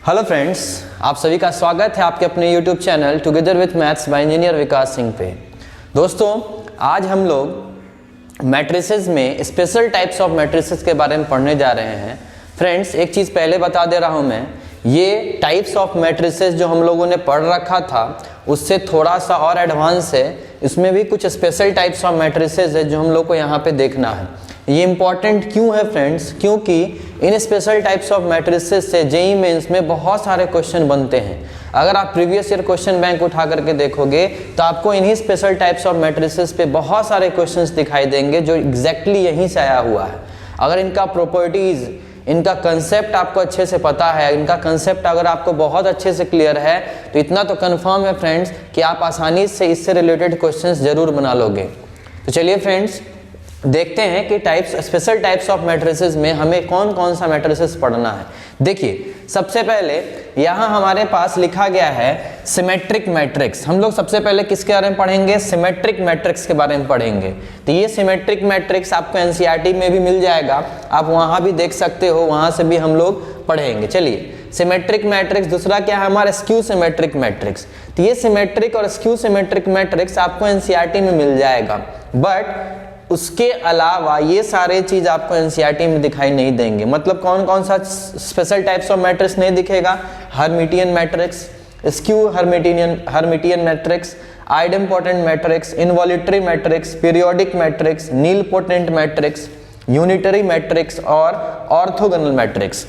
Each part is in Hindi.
हेलो फ्रेंड्स, आप सभी का स्वागत है आपके अपने YouTube channel together with maths by engineer Vikas Singh पे। दोस्तों, आज हम लोग मैट्रिसेस में स्पेशल टाइप्स ऑफ मैट्रिसेस के बारे में पढ़ने जा रहे हैं। फ्रेंड्स, एक चीज़ पहले बता दे रहा हूँ मैं, ये टाइप्स ऑफ मैट्रिसेस जो हम लोगों ने पढ़ रखा था उससे थोड़ा सा और एडवांस है। इसमें भी कुछ स्पेशल टाइप्स ऑफ मैट्रिसेस है जो हम लोग को यहाँ पे देखना है। ये इंपॉर्टेंट क्यों है फ्रेंड्स? क्योंकि इन स्पेशल टाइप्स ऑफ मैट्रिसेस से जेईई मेंस में बहुत सारे क्वेश्चन बनते हैं। अगर आप प्रीवियस ईयर क्वेश्चन बैंक उठा करके देखोगे तो आपको इन्हीं स्पेशल टाइप्स ऑफ मैट्रिसेस पे बहुत सारे क्वेश्चंस दिखाई देंगे जो एग्जैक्टली यहीं से आया हुआ है। अगर इनका प्रॉपर्टीज, इनका कंसेप्ट आपको अच्छे से पता है, इनका कंसेप्ट अगर आपको बहुत अच्छे से क्लियर है तो इतना तो कंफर्म है फ्रेंड्स कि आप आसानी से इससे रिलेटेड क्वेश्चंस जरूर बना लोगे। तो चलिए फ्रेंड्स, देखते हैं कि स्पेशल टाइप्स ऑफ मैट्रिसेस में हमें कौन कौन सा मैट्रिसेस पढ़ना है। देखिए, सबसे पहले यहाँ हमारे पास लिखा गया है सिमेट्रिक मैट्रिक्स। हम लोग सबसे पहले किसके बारे में पढ़ेंगे? सिमेट्रिक मैट्रिक्स के बारे में पढ़ेंगे। तो ये सिमेट्रिक मैट्रिक्स आपको एनसीईआरटी में भी मिल जाएगा, आप वहाँ भी देख सकते हो, वहाँ से भी हम लोग पढ़ेंगे। चलिए, सिमेट्रिक मैट्रिक्स। दूसरा क्या है हमारा? Skew symmetric matrix. तो ये सिमेट्रिक और स्क्यू सिमेट्रिक मैट्रिक्स आपको एनसीईआरटी में मिल जाएगा, बट उसके अलावा ये सारे चीज आपको एनसीईआरटी में दिखाई नहीं देंगे। मतलब कौन कौन सा स्पेशल टाइप्स ऑफ मैट्रिक्स नहीं दिखेगा? Hermitian matrix, skew Hermitian matrix, idempotent matrix, involutory matrix, periodic matrix, nilpotent matrix, unitary matrix और ऑर्थोगोनल मैट्रिक्स।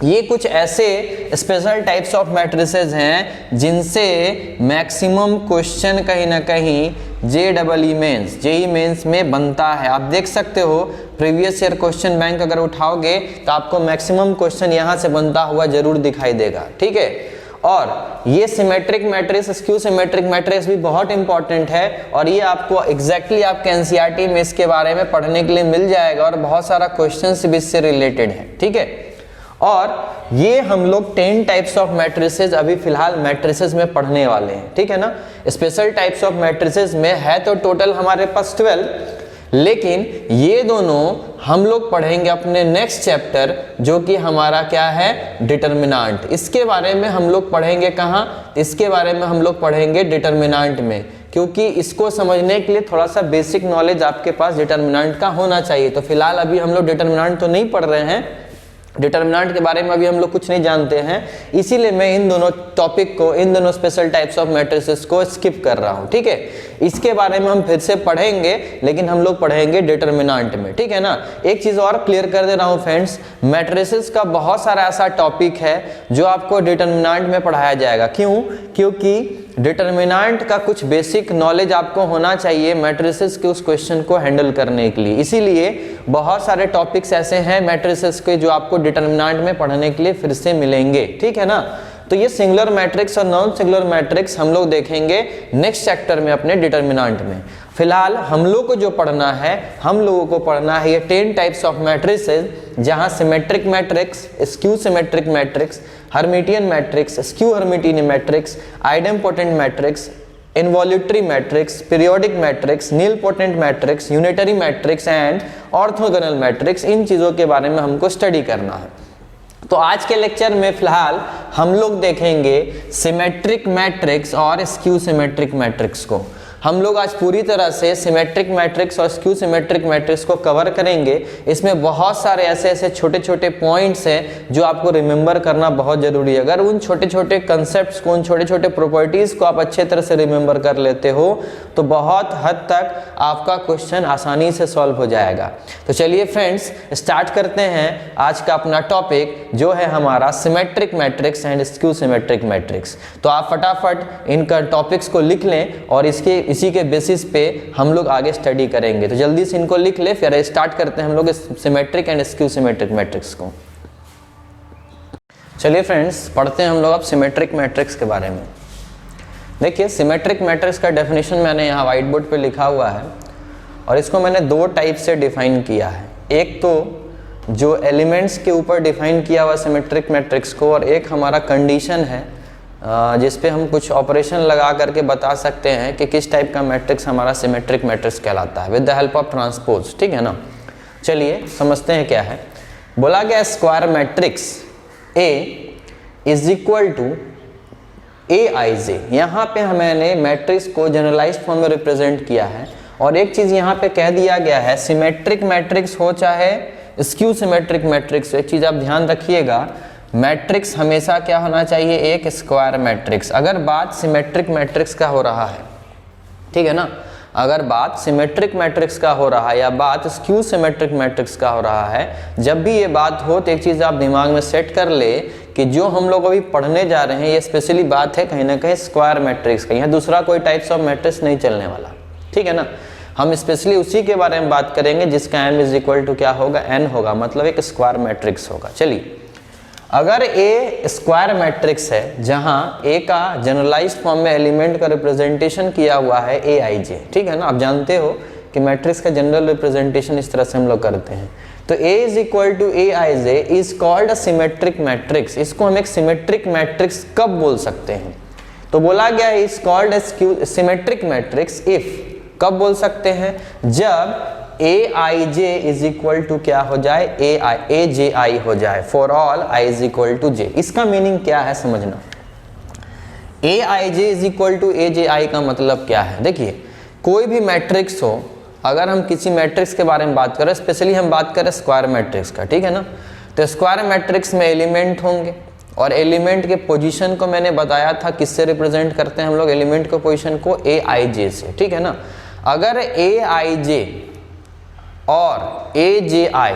ये कुछ ऐसे स्पेशल टाइप्स ऑफ मैट्रिसेस हैं जिनसे मैक्सिमम क्वेश्चन कहीं ना कहीं जेईई मेंस में बनता है। आप देख सकते हो, प्रीवियस ईयर क्वेश्चन बैंक अगर उठाओगे तो आपको मैक्सिमम क्वेश्चन यहाँ से बनता हुआ जरूर दिखाई देगा। ठीक है, और ये symmetric matrix, skew symmetric matrix भी बहुत इंपॉर्टेंट है और ये आपको एग्जैक्टली आपके एनसीईआरटी में इसके बारे में पढ़ने के लिए मिल जाएगा और बहुत सारा क्वेश्चन भी इससे रिलेटेड है। ठीक है, और ये हम लोग 10 टाइप्स ऑफ मैट्रिसेस अभी फिलहाल मैट्रिसेस में पढ़ने वाले हैं। ठीक है ना। स्पेशल टाइप्स ऑफ मैट्रिसेस में है तो टोटल हमारे पास 12, लेकिन ये दोनों हम लोग पढ़ेंगे अपने नेक्स्ट चैप्टर, जो कि हमारा क्या है? डिटर्मिनेंट। इसके बारे में हम लोग पढ़ेंगे कहाँ? इसके बारे में हम लोग पढ़ेंगे डिटर्मिनेंट में, क्योंकि इसको समझने के लिए थोड़ा सा बेसिक नॉलेज आपके पास डिटर्मिनेंट का होना चाहिए। तो फिलहाल अभी हम लोग डिटर्मिनेंट तो नहीं पढ़ रहे हैं, डिटर्मिनेंट के बारे में अभी हम लोग कुछ नहीं जानते हैं, इसीलिए मैं इन दोनों टॉपिक को, इन दोनों स्पेशल टाइप्स ऑफ मैट्रिसेस को स्किप कर रहा हूं। ठीक है, इसके बारे में हम फिर से पढ़ेंगे, लेकिन हम लोग पढ़ेंगे डिटर्मिनेंट में। ठीक है ना। एक चीज और क्लियर कर दे रहा हूं फ्रेंड्स, मैट्रिसेस का बहुत सारा ऐसा टॉपिक है जो आपको डिटर्मिनेंट में पढ़ाया जाएगा। क्यों? क्योंकि डिटर्मिनेंट का कुछ बेसिक नॉलेज आपको होना चाहिए मैट्रिसेस के उस क्वेश्चन को हैंडल करने के लिए। इसीलिए बहुत सारे टॉपिक्स ऐसे हैं मैट्रिसेस के जो आपको डिटर्मिनेंट में पढ़ने के लिए फिर से मिलेंगे। ठीक है ना। तो ये सिंगुलर मैट्रिक्स और नॉन सिंगुलर मैट्रिक्स हम लोग देखेंगे नेक्स्ट चैप्टर में अपने डिटर्मिनेंट में। फिलहाल हम लोग को जो पढ़ना है, हम लोगों को पढ़ना है ये 10 टाइप्स ऑफ मैट्रिसेस, जहां symmetric matrix, skew symmetric matrix, Hermitian matrix, skew Hermitian matrix, idempotent matrix, involutory matrix, periodic matrix, nilpotent matrix, unitary matrix and orthogonal matrix, इन चीजों के बारे में हमको स्टडी करना है। तो आज के लेक्चर में फिलहाल हम लोग देखेंगे सिमेट्रिक मैट्रिक्स और स्क्यू सिमेट्रिक मैट्रिक्स को। हम लोग आज पूरी तरह से सिमेट्रिक मैट्रिक्स और स्क्यू सिमेट्रिक मैट्रिक्स को कवर करेंगे। इसमें बहुत सारे ऐसे छोटे छोटे पॉइंट्स हैं जो आपको रिमेंबर करना बहुत जरूरी है। अगर उन छोटे छोटे कंसेप्ट्स को, उन छोटे छोटे प्रॉपर्टीज को आप अच्छे तरह से रिमेंबर कर लेते हो तो बहुत हद तक आपका क्वेश्चन आसानी से सॉल्व हो जाएगा। तो चलिए फ्रेंड्स, स्टार्ट करते हैं आज का अपना टॉपिक, जो है हमारा symmetric matrix and skew symmetric matrix. तो आप फटाफट इनका टॉपिक्स को लिख लें और इसी के बेसिस पे हम लोग आगे स्टडी करेंगे। तो जल्दी से इनको लिख ले, फिर स्टार्ट करते हैं हम लोग symmetric and skew symmetric matrix को। चलिए फ्रेंड्स, पढ़ते हैं हम लोग अब सिमेट्रिक मैट्रिक्स के बारे में। देखिए, सिमेट्रिक मैट्रिक्स का डेफिनेशन मैंने यहाँ व्हाइट बोर्ड पे लिखा हुआ है और इसको मैंने 2 टाइप से डिफाइन किया है। एक तो जो एलिमेंट्स के ऊपर डिफाइन किया हुआ सिमेट्रिक मैट्रिक्स को, और एक हमारा कंडीशन है जिस पे हम कुछ ऑपरेशन लगा करके बता सकते हैं कि किस टाइप का मैट्रिक्स हमारा सिमेट्रिक मैट्रिक्स कहलाता है, with the help of transpose. ठीक है ना। चलिए समझते हैं क्या है। बोला गया square matrix A is equal to A I J. यहाँ पे मैंने मैट्रिक्स को जनरलाइज्ड फॉर्म में रिप्रेजेंट किया है। और एक चीज यहाँ पे कह दिया गया है, सिमेट्रिक मैट्रिक्स हो चाहे स्क्यू सिमेट्रिक मैट्रिक्स हो, एक चीज आप ध्यान रखिएगा, मैट्रिक्स हमेशा क्या होना चाहिए, एक स्क्वायर मैट्रिक्स। अगर बात सिमेट्रिक मैट्रिक्स का हो रहा है, ठीक है ना, अगर बात सिमेट्रिक मैट्रिक्स का हो रहा है या बात स्क्यू सिमेट्रिक मैट्रिक्स का हो रहा है, जब भी ये बात हो तो एक चीज़ आप दिमाग में सेट कर ले कि जो हम लोग अभी पढ़ने जा रहे हैं ये स्पेशली बात है कहीं ना कहीं स्क्वायर मैट्रिक्स का, यहाँ दूसरा कोई टाइप्स ऑफ मैट्रिक्स नहीं चलने वाला, ठीक है ना। हम स्पेशली उसी के बारे में बात करेंगे जिसका m इज इक्वल टू क्या होगा, n होगा, मतलब एक स्क्वायर मैट्रिक्स होगा। चलिए, अगर A स्क्वायर मैट्रिक्स है जहां A का जनरलाइज्ड फॉर्म में एलिमेंट का रिप्रेजेंटेशन किया हुआ है ए आई जे, ठीक है ना, आप जानते हो कि मैट्रिक्स का जनरल रिप्रेजेंटेशन इस तरह से हम लोग करते हैं। तो A is equal to A I J is called a symmetric matrix. इसको हम एक सिमेट्रिक मैट्रिक्स कब बोल सकते हैं, तो बोला गया है is called a symmetric matrix if, कब बोल सकते हैं, जब A I J is equal to क्या हो जाए, ए जे आई हो जाए, for all I is equal to J. इसका मीनिंग क्या है समझना, A I J is equal to A J I का मतलब क्या है। देखिए, कोई भी मैट्रिक्स हो, अगर हम किसी मैट्रिक्स के बारे में बात करें, स्पेशली हम बात करें स्क्वायर मैट्रिक्स का, ठीक है ना, तो स्क्वायर मैट्रिक्स में एलिमेंट होंगे और एलिमेंट के पोजीशन को मैंने बताया था किससे रिप्रेजेंट करते हैं हम लोग, एलिमेंट के पोजीशन को ए आई जे से, ठीक है ना। अगर ए आई जे और ए जे आई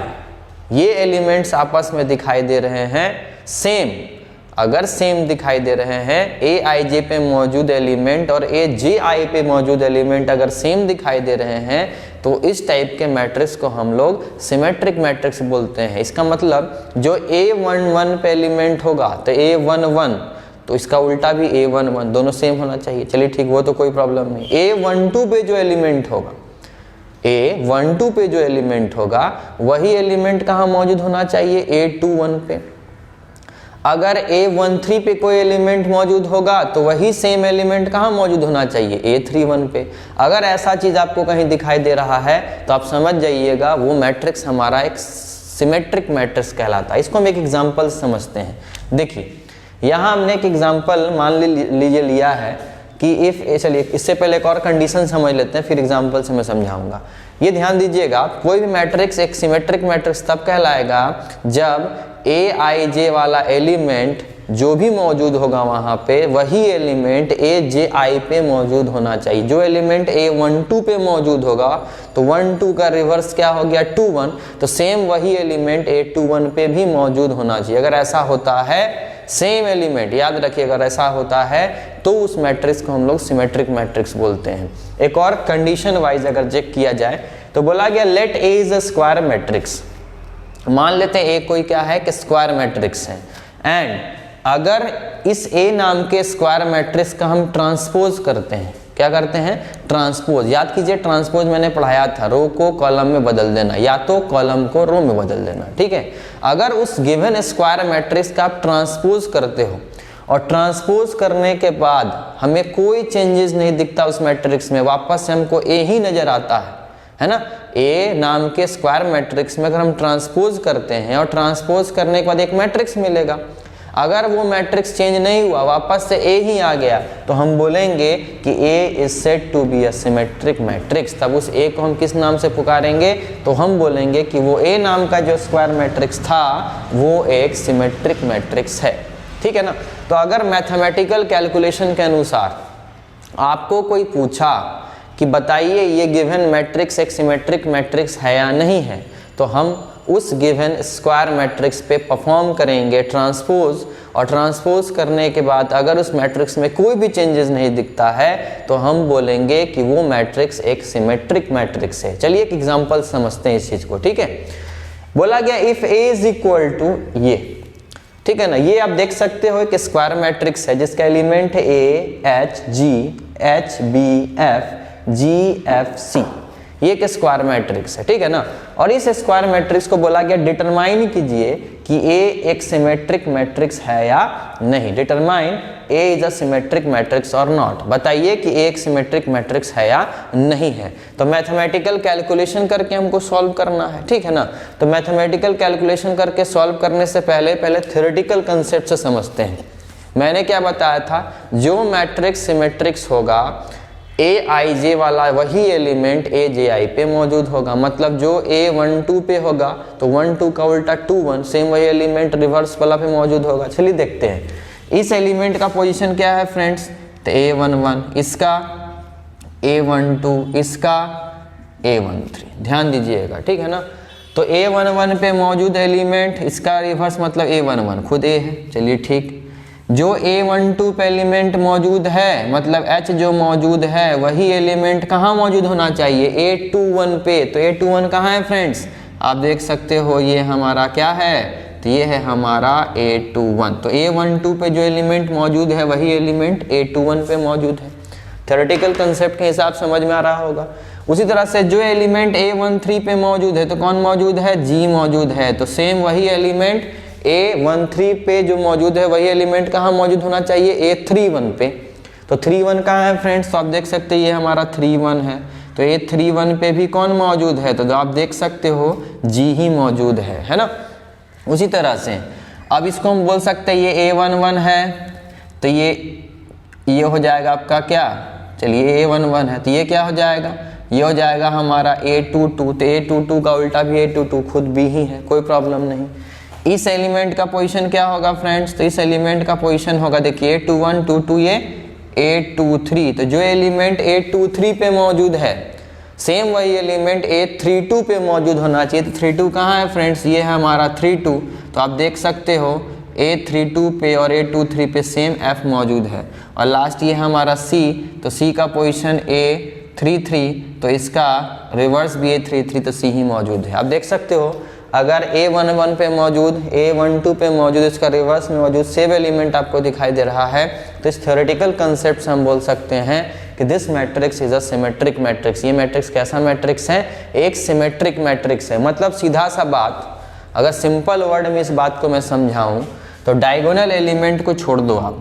ये एलिमेंट्स आपस में दिखाई दे रहे हैं सेम, अगर सेम दिखाई दे रहे हैं, ए आई जे पे मौजूद एलिमेंट और ए जे आई पे मौजूद एलिमेंट अगर सेम दिखाई दे रहे हैं, तो इस टाइप के मैट्रिक्स को हम लोग सिमेट्रिक मैट्रिक्स बोलते हैं। इसका मतलब जो A11 पे एलिमेंट होगा तो A11, तो इसका उल्टा भी A11, दोनों सेम होना चाहिए। चलिए ठीक, वो तो कोई प्रॉब्लम नहीं। A12 पे जो एलिमेंट होगा, A12 पे जो एलिमेंट होगा वही एलिमेंट कहाँ मौजूद होना चाहिए, A21 पे। अगर A13 पे कोई एलिमेंट मौजूद होगा तो वही सेम एलिमेंट कहाँ मौजूद होना चाहिए, A31 पे। अगर ऐसा चीज आपको कहीं दिखाई दे रहा है तो आप समझ जाइएगा वो मैट्रिक्स हमारा एक सिमेट्रिक मैट्रिक्स कहलाता है। इसको हम एक एग्जांपल समझते हैं। देखिए, यहाँ हमने एक एग्जांपल मान लीजिए लिया है कि इफ, चलिए इससे पहले एक और कंडीशन समझ लेते हैं, फिर एग्जांपल से मैं समझाऊंगा। ये ध्यान दीजिएगा, कोई भी मैट्रिक्स एक सिमेट्रिक मैट्रिक्स तब कहलाएगा जब ए आई जे वाला एलिमेंट जो भी मौजूद होगा वहां पे वही एलिमेंट ए जे आई पे मौजूद होना चाहिए। जो एलिमेंट A12 पे मौजूद होगा तो 12 का रिवर्स क्या हो गया, 21, तो सेम वही एलिमेंट A21 पे भी मौजूद होना चाहिए। अगर ऐसा होता है, सेम एलिमेंट, याद रखिए, अगर ऐसा होता है तो उस मैट्रिक्स को हम लोग सिमेट्रिक मैट्रिक्स बोलते हैं। एक और कंडीशन वाइज अगर चेक किया जाए तो बोला गया let A is a square matrix. मान लेते हैं ए कोई क्या है कि स्क्वायर मैट्रिक्स है, एंड अगर इस ए नाम के स्क्वायर मैट्रिक्स का हम ट्रांसपोज करते हैं, क्या करते हैं, ट्रांसपोज। याद कीजिए, ट्रांसपोज मैंने पढ़ाया था, रो को कॉलम में बदल देना या तो कॉलम को रो में बदल देना, ठीक है। अगर उस गिवन स्क्वायर मैट्रिक्स का आप ट्रांसपोज करते हो और ट्रांसपोज करने के बाद हमें कोई चेंजेस नहीं दिखता उस मैट्रिक्स में, वापस से हमको ए ही नजर आता है ना। ए नाम के स्क्वायर मैट्रिक्स में अगर हम ट्रांसपोज करते हैं और ट्रांसपोज करने के बाद एक मैट्रिक्स मिलेगा, अगर वो मैट्रिक्स चेंज नहीं हुआ, वापस से ए ही आ गया, तो हम बोलेंगे कि A is said to be a symmetric matrix. तब उस ए को हम किस नाम से पुकारेंगे, तो हम बोलेंगे कि वो ए नाम का जो स्क्वायर मैट्रिक्स था वो एक सिमेट्रिक मैट्रिक्स है, ठीक है ना। तो अगर मैथमेटिकल कैलकुलेशन के अनुसार आपको कोई पूछा कि बताइए ये गिवन मैट्रिक्स एक सिमेट्रिक मैट्रिक्स है या नहीं है, तो हम उस गिवन स्क्वायर मैट्रिक्स पे परफॉर्म करेंगे ट्रांसपोज, और ट्रांसपोज करने के बाद अगर उस मैट्रिक्स में कोई भी चेंजेस नहीं दिखता है तो हम बोलेंगे कि वो मैट्रिक्स एक सिमेट्रिक मैट्रिक्स है। चलिए एक एग्जांपल समझते हैं इस चीज को, ठीक है। बोला गया if A is equal to ये, ठीक है ना, ये आप देख सकते हो कि स्क्वायर मैट्रिक्स है जिसका एलिमेंट है A H G H B F G F C. ये एक स्क्वायर मैट्रिक्स है, ठीक है ना। और इस स्क्वायर मैट्रिक्स को बोला गया डिटरमाइन कीजिए कि ए एक सिमेट्रिक मैट्रिक्स है या नहीं। Determine A is a symmetric matrix और नॉट, बताइए कि ए एक सिमेट्रिक मैट्रिक्स है या नहीं है। तो मैथमेटिकल कैलकुलेशन करके हमको सॉल्व करना है, ठीक है ना। तो मैथमेटिकल कैलकुलेशन करके सॉल्व करने से पहले थ्योरेटिकल कंसेप्ट से समझते हैं। मैंने क्या बताया था, जो मैट्रिक्स सिमेट्रिक्स होगा ए आई जे वाला वही एलिमेंट ए जे आई पे मौजूद होगा। मतलब जो ए 1 2 पे होगा तो 1 2 का उल्टा 2 1, सेम वही एलिमेंट रिवर्स वाला पे मौजूद होगा। चलिए देखते हैं इस एलिमेंट का पोजीशन क्या है फ्रेंड्स। तो ए 1 1, इसका ए 1 2, इसका ए 1 3, ध्यान दीजिएगा, ठीक है ना। तो ए 1 1 पे मौजूद एलिमेंट, इसका रिवर्स मतलब ए 1 1 खुद ए है। चलिए ठीक, जो A12 पे एलिमेंट मौजूद है मतलब H जो मौजूद है वही एलिमेंट कहाँ मौजूद होना चाहिए, A21 पे। तो A21 कहाँ है फ्रेंड्स, आप देख सकते हो ये हमारा क्या है, तो ये है हमारा A21। तो A12 पे जो एलिमेंट मौजूद है वही एलिमेंट A21 पे मौजूद है। थ्योरेटिकल कंसेप्ट के हिसाब समझ में आ रहा होगा। उसी तरह से जो एलिमेंट A13 पे मौजूद है तो कौन मौजूद है, G मौजूद है। तो सेम वही एलिमेंट A13 पे जो मौजूद है वही एलिमेंट कहाँ मौजूद होना चाहिए, A31 पे। तो 31 कहाँ है फ्रेंड्स, तो आप देख सकते हैं ये हमारा 31 है। तो A31 पे भी कौन मौजूद है, तो आप देख सकते हो G ही मौजूद है ना। उसी तरह से अब इसको हम बोल सकते हैं ये A11 है, तो ये हो जाएगा आपका क्या, चलिए A11 है तो ये क्या हो जाएगा, ये हो जाएगा हमारा A22। तो A22 का उल्टा भी A22 खुद भी ही है, कोई प्रॉब्लम नहीं। इस एलिमेंट का पोजीशन क्या होगा फ्रेंड्स, तो इस एलिमेंट का पोजीशन होगा देखिए A21 22, ये A23। तो जो एलिमेंट A23 पे मौजूद है सेम वही एलिमेंट A32 पे मौजूद होना चाहिए। तो 32 कहाँ है फ्रेंड्स, ये है हमारा 32। तो आप देख सकते हो A32 पे और A23 पे सेम F मौजूद है। और लास्ट ये हमारा C, तो C का पोजीशन A33, तो इसका रिवर्स भी A33, तो C ही मौजूद है। आप देख सकते हो अगर A11 पे मौजूद, A12 पे मौजूद, इसका रिवर्स में मौजूद सेम एलिमेंट आपको दिखाई दे रहा है, तो इस थ्योरेटिकल कंसेप्ट से हम बोल सकते हैं कि this matrix is a symmetric matrix. ये मैट्रिक्स कैसा मैट्रिक्स है, एक सिमेट्रिक मैट्रिक्स है। मतलब सीधा सा बात, अगर सिंपल वर्ड में इस बात को मैं समझाऊं तो डायगोनल एलिमेंट को छोड़ दो आप,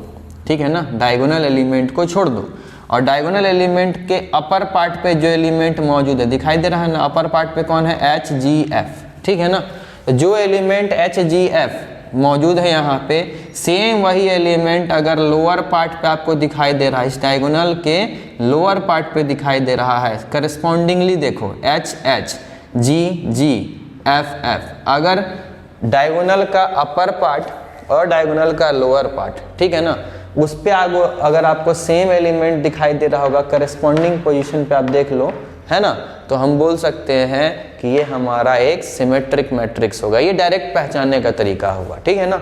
ठीक है ना, डायगोनल एलिमेंट को छोड़ दो और डायगोनल एलिमेंट के अपर पार्ट पे जो एलिमेंट मौजूद है दिखाई दे रहा है ना, अपर पार्ट पे कौन है, HGF, ठीक है ना। तो जो एलिमेंट HGF मौजूद है यहाँ पे, सेम वही एलिमेंट अगर लोअर पार्ट पे आपको दिखाई दे रहा है, इस डायगोनल के लोअर पार्ट पे दिखाई दे रहा है, करस्पॉन्डिंगली देखो HHGGFF, अगर डायगोनल का अपर पार्ट और डायगोनल का लोअर पार्ट, ठीक है ना, उस पे अगर आपको सेम एलिमेंट दिखाई दे रहा होगा करस्पॉन्डिंग पोजीशन पे, आप देख लो, है ना, तो हम बोल सकते हैं कि ये हमारा एक सिमेट्रिक मैट्रिक्स होगा। ये डायरेक्ट पहचानने का तरीका होगा, ठीक है ना।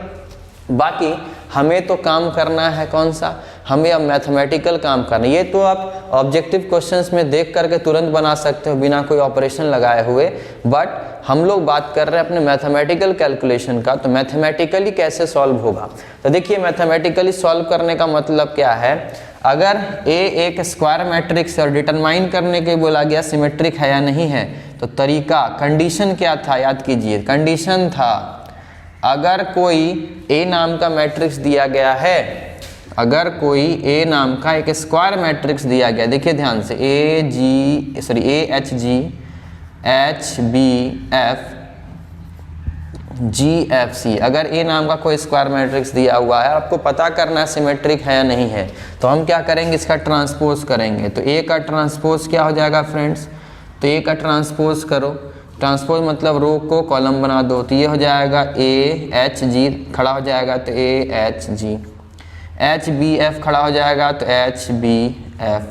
बाकी हमें तो काम करना है कौन सा, हमें अब मैथमेटिकल काम करना है। ये तो आप ऑब्जेक्टिव क्वेश्चंस में देख करके तुरंत बना सकते हो बिना कोई ऑपरेशन लगाए हुए, बट हम लोग बात कर रहे हैं अपने मैथमेटिकल कैलकुलेशन का। तो मैथमेटिकली कैसे सॉल्व होगा, तो देखिए मैथमेटिकली सॉल्व करने का मतलब क्या है, अगर A एक स्क्वायर मैट्रिक्स और डिटरमाइन करने के बोला गया सिमेट्रिक है या नहीं है, तो तरीका, कंडीशन क्या था, याद कीजिए, कंडीशन था अगर कोई A नाम का मैट्रिक्स दिया गया है, अगर कोई A नाम का एक स्क्वायर मैट्रिक्स दिया गया, देखिए ध्यान से AHG HBF GFC, अगर A नाम का कोई स्क्वायर मैट्रिक्स दिया हुआ है, आपको पता करना है सिमेट्रिक है या नहीं है, तो हम क्या करेंगे, इसका ट्रांसपोज करेंगे। तो A का ट्रांसपोज क्या हो जाएगा फ्रेंड्स, तो A का ट्रांसपोज करो, ट्रांसपोज मतलब रो को कॉलम बना दो, तो ये हो जाएगा AHG खड़ा हो जाएगा तो AHG, HBF खड़ा हो जाएगा तो HBF,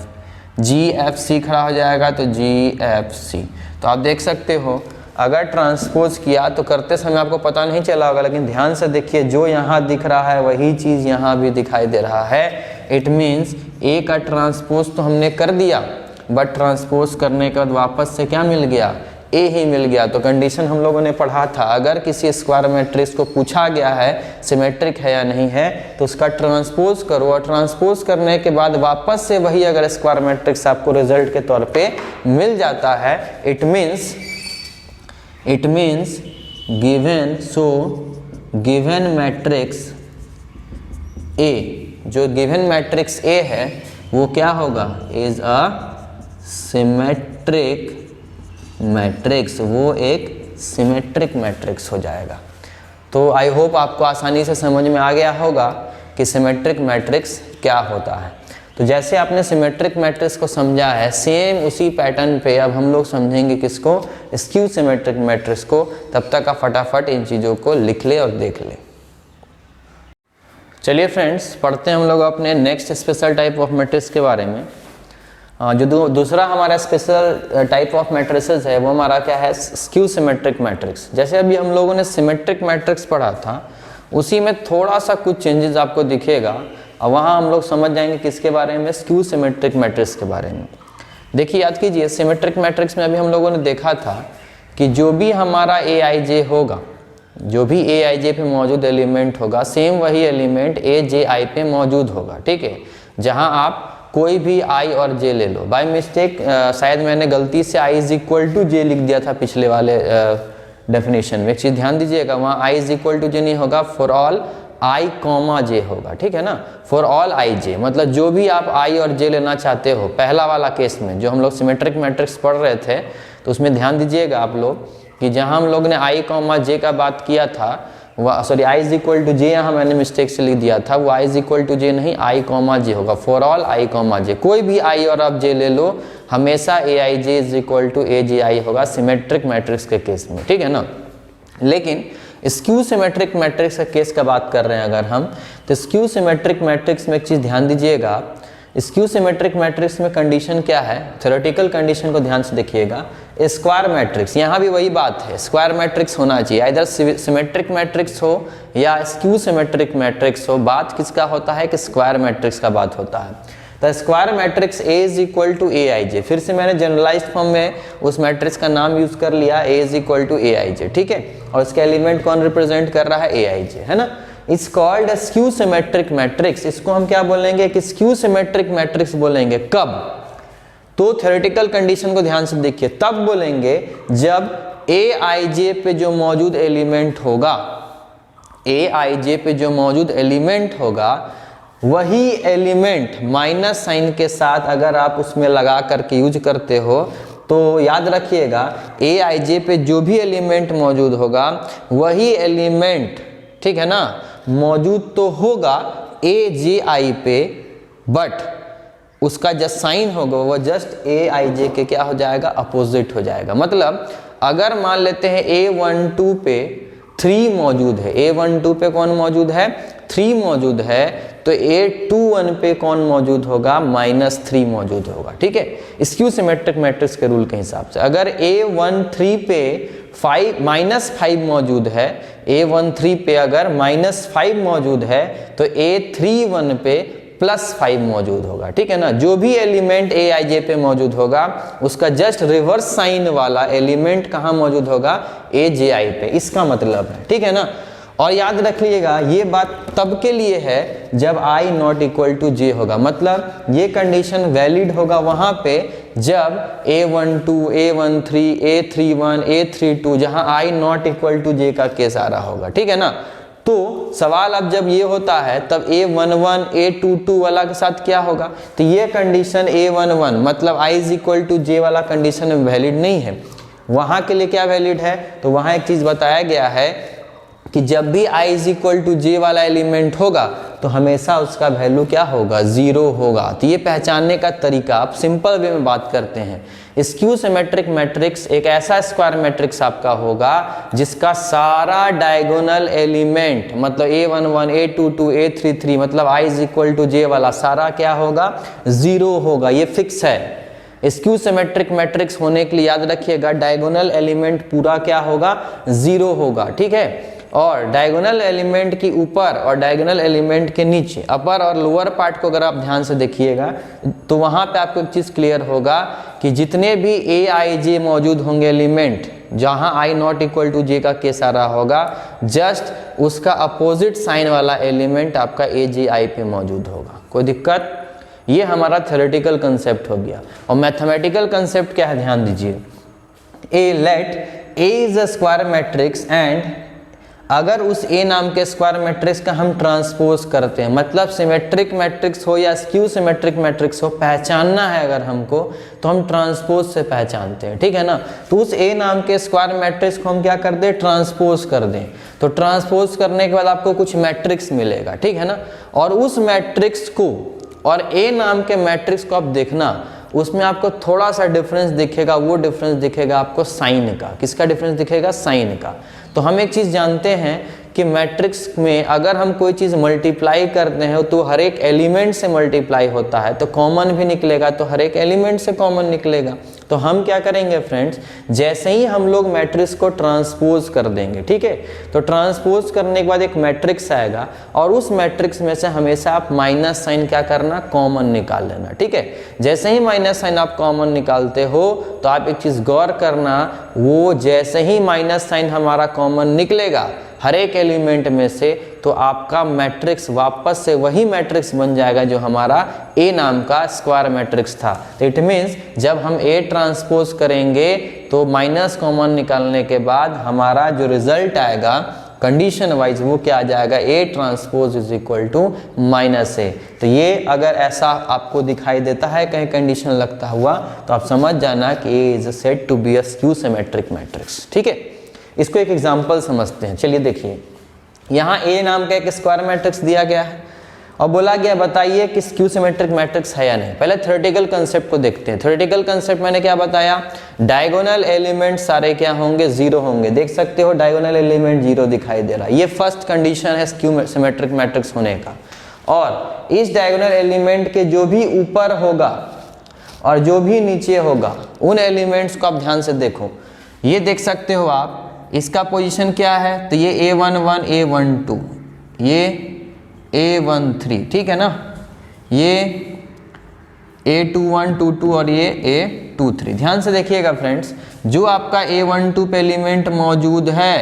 GFC खड़ा हो जाएगा तो GFC। तो आप देख सकते हो अगर ट्रांसपोज किया तो करते समय आपको पता नहीं चला होगा, लेकिन ध्यान से देखिए जो यहाँ दिख रहा है वही चीज़ यहाँ भी दिखाई दे रहा है। इट मीन्स A का ट्रांसपोज तो हमने कर दिया, बट ट्रांसपोज करने के बाद वापस से क्या मिल गया, ए ही मिल गया। तो कंडीशन हम लोगों ने पढ़ा था, अगर किसी स्क्वायर मैट्रिक्स को पूछा गया है सिमेट्रिक है या नहीं है तो उसका ट्रांसपोज करो, और ट्रांसपोज करने के बाद वापस से वही अगर स्क्वायर मैट्रिक्स आपको रिजल्ट के तौर पे मिल जाता है, it means given, so given matrix A, जो गिवन मैट्रिक्स ए है वो क्या होगा, इज अ सिमेट्रिक मैट्रिक्स, वो एक सिमेट्रिक मैट्रिक्स हो जाएगा। तो आई होप आपको आसानी से समझ में आ गया होगा कि सिमेट्रिक मैट्रिक्स क्या होता है। तो जैसे आपने सिमेट्रिक मैट्रिक्स को समझा है, सेम उसी पैटर्न पे अब हम लोग समझेंगे किसको, स्क्यू सिमेट्रिक मैट्रिक्स को। तब तक आप फटाफट इन चीज़ों को लिख ले और देख ले। चलिए फ्रेंड्स, पढ़ते हैं हम लोग अपने next special type of matrix के बारे में। जो दूसरा हमारा स्पेशल टाइप ऑफ मैट्रिसेस है वो हमारा क्या है, स्क्यू सिमेट्रिक मैट्रिक्स। जैसे अभी हम लोगों ने सिमेट्रिक मैट्रिक्स पढ़ा था, उसी में थोड़ा सा कुछ चेंजेस आपको दिखेगा, और वहाँ हम लोग समझ जाएंगे किसके बारे में, स्क्यू सिमेट्रिक मैट्रिक्स के बारे में। देखिए याद कीजिए, सिमेट्रिक मैट्रिक्स में अभी हम लोगों ने देखा था कि जो भी हमारा ए आई जे होगा, जो भी ए आई जे पे मौजूद एलिमेंट होगा, सेम वही एलिमेंट ए जे आई पे मौजूद होगा। ठीक है, जहाँ आप कोई भी आई और जे ले लो, बाय मिस्टेक शायद मैंने गलती से आई इज इक्वल टू जे लिख दिया था पिछले वाले डेफिनेशन में। एक चीज़ ध्यान दीजिएगा, वहाँ आई इज इक्वल टू जे नहीं होगा, for all I comma J होगा। ठीक है ना, फॉर ऑल आई जे, मतलब जो भी आप आई और जे लेना चाहते हो। पहला वाला केस में जो हम लोग सिमेट्रिक मैट्रिक्स पढ़ रहे थे, तो उसमें ध्यान दीजिएगा आप लोग कि जहाँ हम लोग ने आई कॉमा जे का बात किया था, वह sorry I is equal to J, यहाँ मैंने मिस्टेक से लिख दिया था, वो I is equal to J नहीं, आई कॉमा जे होगा, for all I comma J. कोई भी आई और आप जे ले लो, हमेशा A I J is equal to A J I होगा सिमेट्रिक मैट्रिक्स के केस में। ठीक है ना, लेकिन स्क्यू सिमेट्रिक मैट्रिक्स का केस का बात कर रहे हैं अगर हम, तो स्क्यू सिमेट्रिक मैट्रिक्स में एक चीज़ ध्यान दीजिएगा, स्क्यू सिमेट्रिक मैट्रिक्स में कंडीशन क्या है, थ्योरेटिकल कंडीशन को ध्यान से देखिएगा। स्क्वायर मैट्रिक्स, यहाँ भी वही बात है, स्क्वायर मैट्रिक्स होना चाहिए, इधर सिमेट्रिक मैट्रिक्स हो या स्क्यू सिमेट्रिक मैट्रिक्स हो, बात किसका होता है कि स्क्वायर मैट्रिक्स का बात होता है। तो square matrix A is equal to A I J, फिर से मैंने जनरलाइज्ड फॉर्म में उस मैट्रिक्स का नाम यूज कर लिया, ए is equal to A I जे। ठीक है, और इसका एलिमेंट कौन रिप्रेजेंट कर रहा है, ए आई जे, है ना। It's called a skew symmetric matrix. इसको हम क्या बोलेंगे कि स्क्यू सिमेट्रिक मैट्रिक्स बोलेंगे। कब, तो थ्योरेटिकल कंडीशन को ध्यान से देखिए, तब बोलेंगे जब ए आई जे पे जो मौजूद एलिमेंट होगा, ए आई जे पे जो मौजूद एलिमेंट होगा, वही एलिमेंट माइनस साइन के साथ अगर आप उसमें लगा करके यूज करते हो, तो याद रखिएगा ए आई जे पे जो भी एलिमेंट मौजूद होगा, वही एलिमेंट, ठीक है ना, मौजूद तो होगा ए जे आई पे, बट उसका जो साइन होगा वो जस्ट ए आई जे के क्या हो जाएगा, अपोजिट हो जाएगा। मतलब अगर मान लेते हैं A12 पे 3 मौजूद है, A12 पे कौन मौजूद है, 3 मौजूद है, तो A21 पे कौन मौजूद होगा, -3 मौजूद होगा। ठीक है, स्क्यू सिमेट्रिक मैट्रिक्स के रूल के हिसाब से अगर A13 पे -5 मौजूद है, A13 पे अगर -5 मौजूद है, तो A31 पे +5 मौजूद होगा। ठीक है ना, जो भी एलिमेंट ए आई जे पे मौजूद होगा, उसका जस्ट रिवर्स साइन वाला एलिमेंट कहाँ मौजूद होगा, ए जे आई पे, इसका मतलब है। ठीक है ना, और याद रख लीजिएगा ये बात तब के लिए है जब i not equal to J होगा, मतलब ये कंडीशन वैलिड होगा वहाँ पे जब A12, A13, A31, A32 जहाँ i नॉट इक्वल टू जे का केस आ रहा होगा। ठीक है ना, तो सवाल अब जब ये होता है तब A11, A22 वाला के साथ क्या होगा, तो ये कंडीशन A11 मतलब i इज इक्वल टू जे वाला कंडीशन वैलिड नहीं है। वहाँ के लिए क्या वैलिड है, तो वहाँ एक चीज़ बताया गया है कि जब भी i इज इक्वल टू जे वाला एलिमेंट होगा तो हमेशा उसका वैल्यू क्या होगा, 0 होगा। तो ये पहचानने का तरीका आप सिंपल वे में बात करते हैं। स्क्यू सिमेट्रिक मैट्रिक्स एक ऐसा स्क्वायर मैट्रिक्स आपका होगा जिसका सारा डायगोनल एलिमेंट मतलब A11, A22, A33 मतलब i इज इक्वल टू जे वाला सारा क्या होगा, 0 होगा। ये फिक्स है। स्क्यू सिमेट्रिक मैट्रिक्स होने के लिए याद रखिएगा डायगोनल एलिमेंट पूरा क्या होगा, 0 होगा। ठीक है, और डायगोनल एलिमेंट के ऊपर और डायगोनल एलिमेंट के नीचे, अपर और लोअर पार्ट को अगर आप ध्यान से देखिएगा तो वहाँ पे आपको एक चीज़ क्लियर होगा कि जितने भी ए आई जे मौजूद होंगे एलिमेंट, जहाँ आई नॉट इक्वल टू जे का केस आ रहा होगा, जस्ट उसका अपोजिट साइन वाला एलिमेंट आपका ए जे आई पे मौजूद होगा। कोई दिक्कत? ये हमारा थ्योरेटिकल कंसेप्ट हो गया। और मैथमेटिकल कंसेप्ट क्या है, ध्यान दीजिए। A let A is a square matrix and अगर उस ए नाम के स्क्वायर मैट्रिक्स का हम ट्रांसपोज करते हैं, मतलब सिमेट्रिक मैट्रिक्स हो या स्क्यू सिमेट्रिक मैट्रिक्स हो, पहचानना है अगर हमको तो हम ट्रांसपोज से पहचानते हैं, ठीक है ना। तो उस ए नाम के स्क्वायर मैट्रिक्स को हम क्या कर दें, ट्रांसपोज कर दें। तो ट्रांसपोज करने के बाद आपको कुछ मैट्रिक्स मिलेगा, ठीक है ना। और उस मैट्रिक्स को और ए नाम के मैट्रिक्स को आप देखना, उसमें आपको थोड़ा सा डिफरेंस दिखेगा। वो डिफरेंस दिखेगा आपको साइन का। किसका डिफरेंस दिखेगा? साइन का। तो हम एक चीज़ जानते हैं कि मैट्रिक्स में अगर हम कोई चीज़ मल्टीप्लाई करते हैं तो हर एक एलिमेंट से मल्टीप्लाई होता है, तो कॉमन भी निकलेगा, तो हर एक एलिमेंट से कॉमन निकलेगा। तो हम क्या करेंगे फ्रेंड्स, जैसे ही हम लोग मैट्रिक्स को ट्रांसपोज कर देंगे, ठीक है, तो ट्रांसपोज करने के बाद एक मैट्रिक्स आएगा और उस मैट्रिक्स में से हमेशा आप माइनस साइन क्या करना, कॉमन निकाल लेना, ठीक है। जैसे ही माइनस साइन आप कॉमन निकालते हो तो आप एक चीज़ गौर करना, वो जैसे ही माइनस साइन हमारा कॉमन निकलेगा हर एक एलिमेंट में से, तो आपका मैट्रिक्स वापस से वही मैट्रिक्स बन जाएगा जो हमारा ए नाम का स्क्वायर मैट्रिक्स था। तो इट मीन्स जब हम ए ट्रांसपोज करेंगे तो माइनस कॉमन निकालने के बाद हमारा जो रिजल्ट आएगा कंडीशन वाइज वो क्या आ जाएगा, A transpose is equal to minus A. तो ये अगर ऐसा आपको दिखाई देता है कहीं कंडीशन लगता हुआ तो आप समझ जाना कि A is said to be a skew symmetric matrix, ठीक है। इसको एक एग्जांपल समझते हैं। चलिए देखिए, यहाँ ए नाम का एक स्क्वायर मैट्रिक्स दिया गया है और बोला गया बताइए कि स्क्यू सिमेट्रिक मैट्रिक्स है या नहीं। पहले थ्योरेटिकल कंसेप्ट को देखते हैं। थ्योरेटिकल कंसेप्ट मैंने क्या बताया, डायगोनल एलिमेंट सारे क्या होंगे, जीरो होंगे। देख सकते हो डायगोनल एलिमेंट जीरो दिखाई दे रहा है। ये फर्स्ट कंडीशन है स्क्यू सिमेट्रिक मैट्रिक्स होने का। और इस डायगोनल एलिमेंट के जो भी ऊपर होगा और जो भी नीचे होगा उन एलिमेंट्स को आप ध्यान से देखो। ये देख सकते हो आप, इसका पोजीशन क्या है, तो ये A11 A12, ये A13, ठीक है ना, ये A21 22 और ये A23। ध्यान से देखिएगा फ्रेंड्स, जो आपका A12 पे एलिमेंट मौजूद है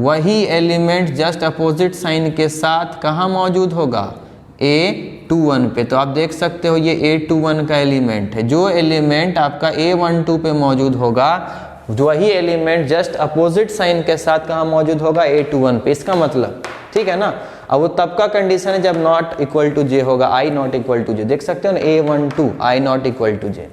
वही एलिमेंट जस्ट अपोजिट साइन के साथ कहाँ मौजूद होगा, A21 पे। तो आप देख सकते हो ये A21 का एलिमेंट है। जो एलिमेंट आपका A12 पे मौजूद होगा वही एलिमेंट जस्ट अपोजिट साइन के साथ कहाँ मौजूद होगा, A21 पे। इसका मतलब, ठीक है ना। अब वो तब का कंडीशन है जब नॉट इक्वल टू जे होगा, I not equal to J. देख सकते हो ना, A12 I not equal to J.